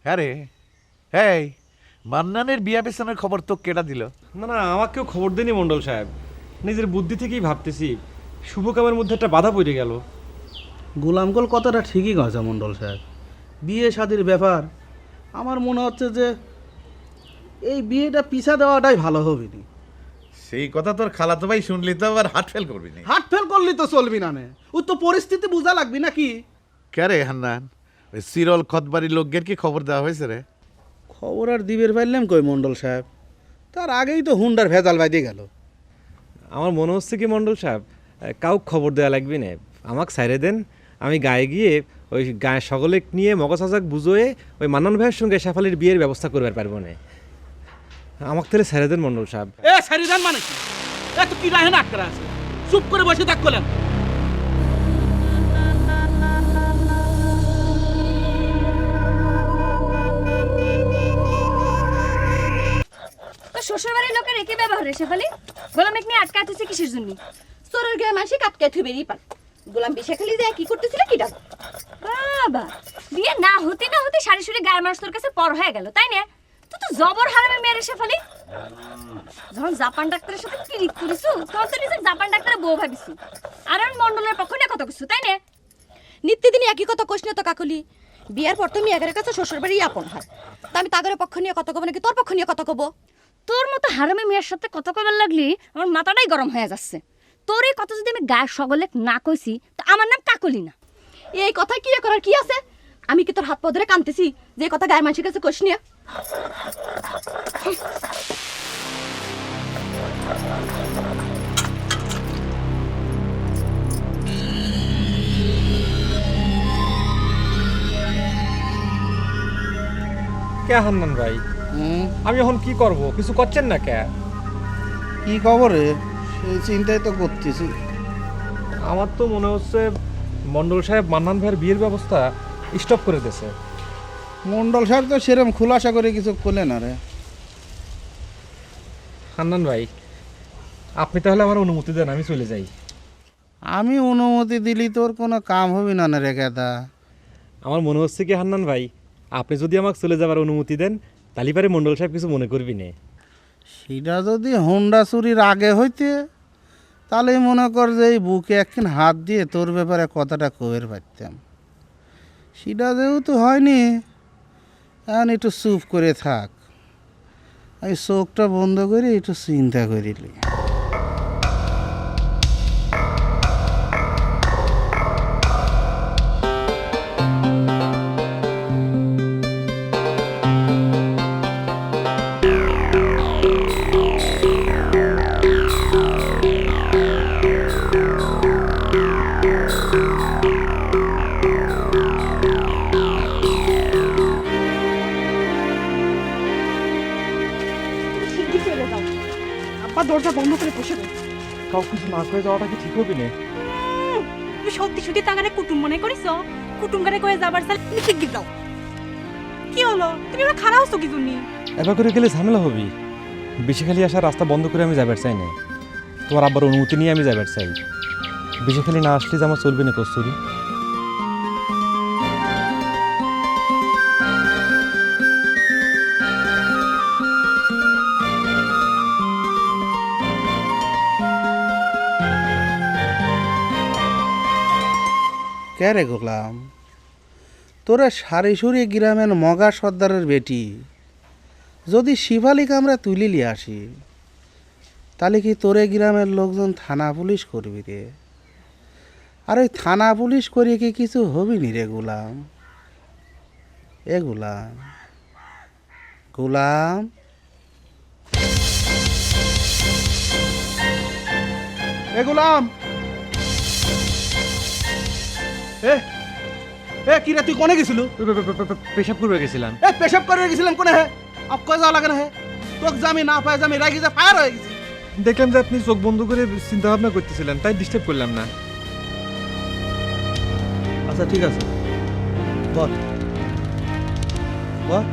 হ্যাঁ রে, হ্যাঁ, মান্নানের বিয়া পেছনের খবর তো কেডা দিল? না না, আমাকেও খবর দেয়নি মন্ডল সাহেব। নিজের বুদ্ধি থেকেই ভাবতেছি, শুভ কামের মধ্যে একটা বাধা পড়ে গেল। গোলামগোল কথাটা ঠিকই কথা মন্ডল সাহেব। বিয়ে শাদির ব্যাপার, আমার মনে হচ্ছে যে এই বিয়েটা পিছা দেওয়াটাই ভালো হবে নি। সেই কথা তোর খালাতো ভাই শুনলি তো আবার হার্ট ফেল করবি না। হার্ট ফেল করলি তো চলবি না, ও তো পরিস্থিতি বুঝা লাগবি নাকি? ক্যারে হান্নান, ওই সিরল খতবাড়ির লোকদের কি খবর দেওয়া হয়েছে রে? খবর আর দিবের পাইলাম কই মন্ডল সাহেব, তার আগেই তো হুন্ডার ভেজাল বাইদে গেল। আমার মনে হচ্ছে কি মন্ডল সাহেব, কাউকে খবর দেওয়া লাগবে না, আমাকে ছাইড়ে দেন। আমি গায়ে গিয়ে ওই গায়ে সকলে নিয়ে মগজ বুঝোয়ে ওই মান্নান ভাইয়ের সঙ্গে শেফালির বিয়ের ব্যবস্থা করবার পারবো না। আমাকে তাহলে ছেড়ে দেন মন্ডল সাহেব। এ সারিদান মানে কি? এত কি রাহে না আটকা আছে, চুপ করে বসে থাক করলাম। শ্বশুর বাড়ির লোকের একই ব্যবহার রে শেফালি। গোলামেক নিয়ে আটকা তুই কিসের জন্য? তোরের গায়ে মাসে কাটকে থুই বেরিয়ে পার। গোলাম বিষাখালি যায় কি করতেছিল কি ডাক? বাবা, বিয়ে না হতে সারি সুরি গায়ের মানুষ তোর কাছে পর হয়ে গেল, তাই না? তুই তো জবর হারামে মেরে শেফালি। যখন জাপান ডাক্তারের সাথে পিরিত করিছু তখন তো নিজের জাপান ডাক্তারের বউ ভাবিছু, আর আমি মন্ডলের পক্ষ নিয়ে কথা কিছু, তাই না? নিত্যদিনই একই কথা কোশ তো কাকলি। বিয়ার পর তুমি এগারের কাছে শ্বশুর বাড়ি আপন হয়, তা আমি তাগরের পক্ষ নিয়ে কথা কব নাকি তোর পক্ষ নিয়ে কথা কব? তোর মতো হারামে মেয়ের সাথে কথা কবার লাগলি আমার মাথাটাই গরম হয়ে যাচ্ছে। তোর এই কথা যদি আমি গায়ের সকলে না কইছি তো আমার নাম কাকলি না। এই কথা কি করার কি আছে? আমি কি তোর হাত পা ধরে কাঁদতেছি যে কথা গায়ের মানুষের কাছে কোশ নিয়ে? কে হান্নান ভাই, আমি এখন কি করব? কিছু করছেন না কে? কি খবরে সেই চিন্তাই তো করতেছি। আমার তো মনে হচ্ছে মন্ডল সাহেব মান্নান ভাইয়ের বিয়ের ব্যবস্থা স্টপ করে দিয়েছে। মন্ডল সাহেব তো সেরকম খোলাসা করে কিছু করলে না রে। হান্নান ভাই, আপনি তাহলে আমার অনুমতি দেন, আমি চলে যাই। আমি অনুমতি দিলি তোর কোনো কাম হবে না রে কেদা। আমার মনে হচ্ছে কি হান্নান ভাই, আপনি যদি আমাকে চলে যাবার অনুমতি দেন তাহলে পারে মন্ডল সাহেব কিছু মনে করবি না। সেটা যদি হোন্ডা চুরির আগে হইতে তাহলে মনে কর যে এই বুকে একদিন হাত দিয়ে তোর ব্যাপারে কথাটা কবের পারতাম। সেটা যেহেতু হয়নি, এখন একটু চুপ করে থাক, আমি চোখটা বন্ধ করে একটু চিন্তা করিলি। চাপা দরজা বন্ধ করে বসে রই। কাউকে কিছু না করে যাওয়াটা কি ঠিক হবে না? তুমি সত্যি সত্যি তাগারে কুটুম মনে করিস? কুটুম গারে কয়ে যাবার চাল তুমি ঠিক যাও। কি হলো, তুমি এবার খারাপ হচ্ছ কি জন্য? এবার করে গেলে ঝামেলা হবি। বেশি খালি আসার রাস্তা বন্ধ করে আমি যাবার চাই না, তোমার আব্বার অনুমতি নিয়ে আমি যাবার চাই। বেশি খালি না আসলে যে আমার চলবে না কস্তুরি। কে রে গোলাম, তোরা সারিসুরি গ্রামের মগা সর্দারের বেটি যদি শিবালিক আমরা তুলিলি আসি, তাহলে কি তোরে গ্রামের লোকজন থানা পুলিশ করবি রে? আর ওই থানা পুলিশ করিয়ে কি কিছু হবি নি রে গোলাম? এ গোলাম, গোলাম, এ গোলাম, এ এ কি রে, তুই কোনে গেছিল? পেশাব করবে গেছিলাম। এ পেশাব করে গেছিলাম কোনে? হে আপ কয় যাওয়া লাগে না? হে তোকে জামি না পাই জামি রাগি যা ফায়ার হয়ে গেছি। দেখলাম যে আপনি চোখ বন্ধ করে চিন্তা ভাবনা করতেছিলেন, তাই ডিস্টার্ব করলাম না। আচ্ছা ঠিক আছে, বল বল।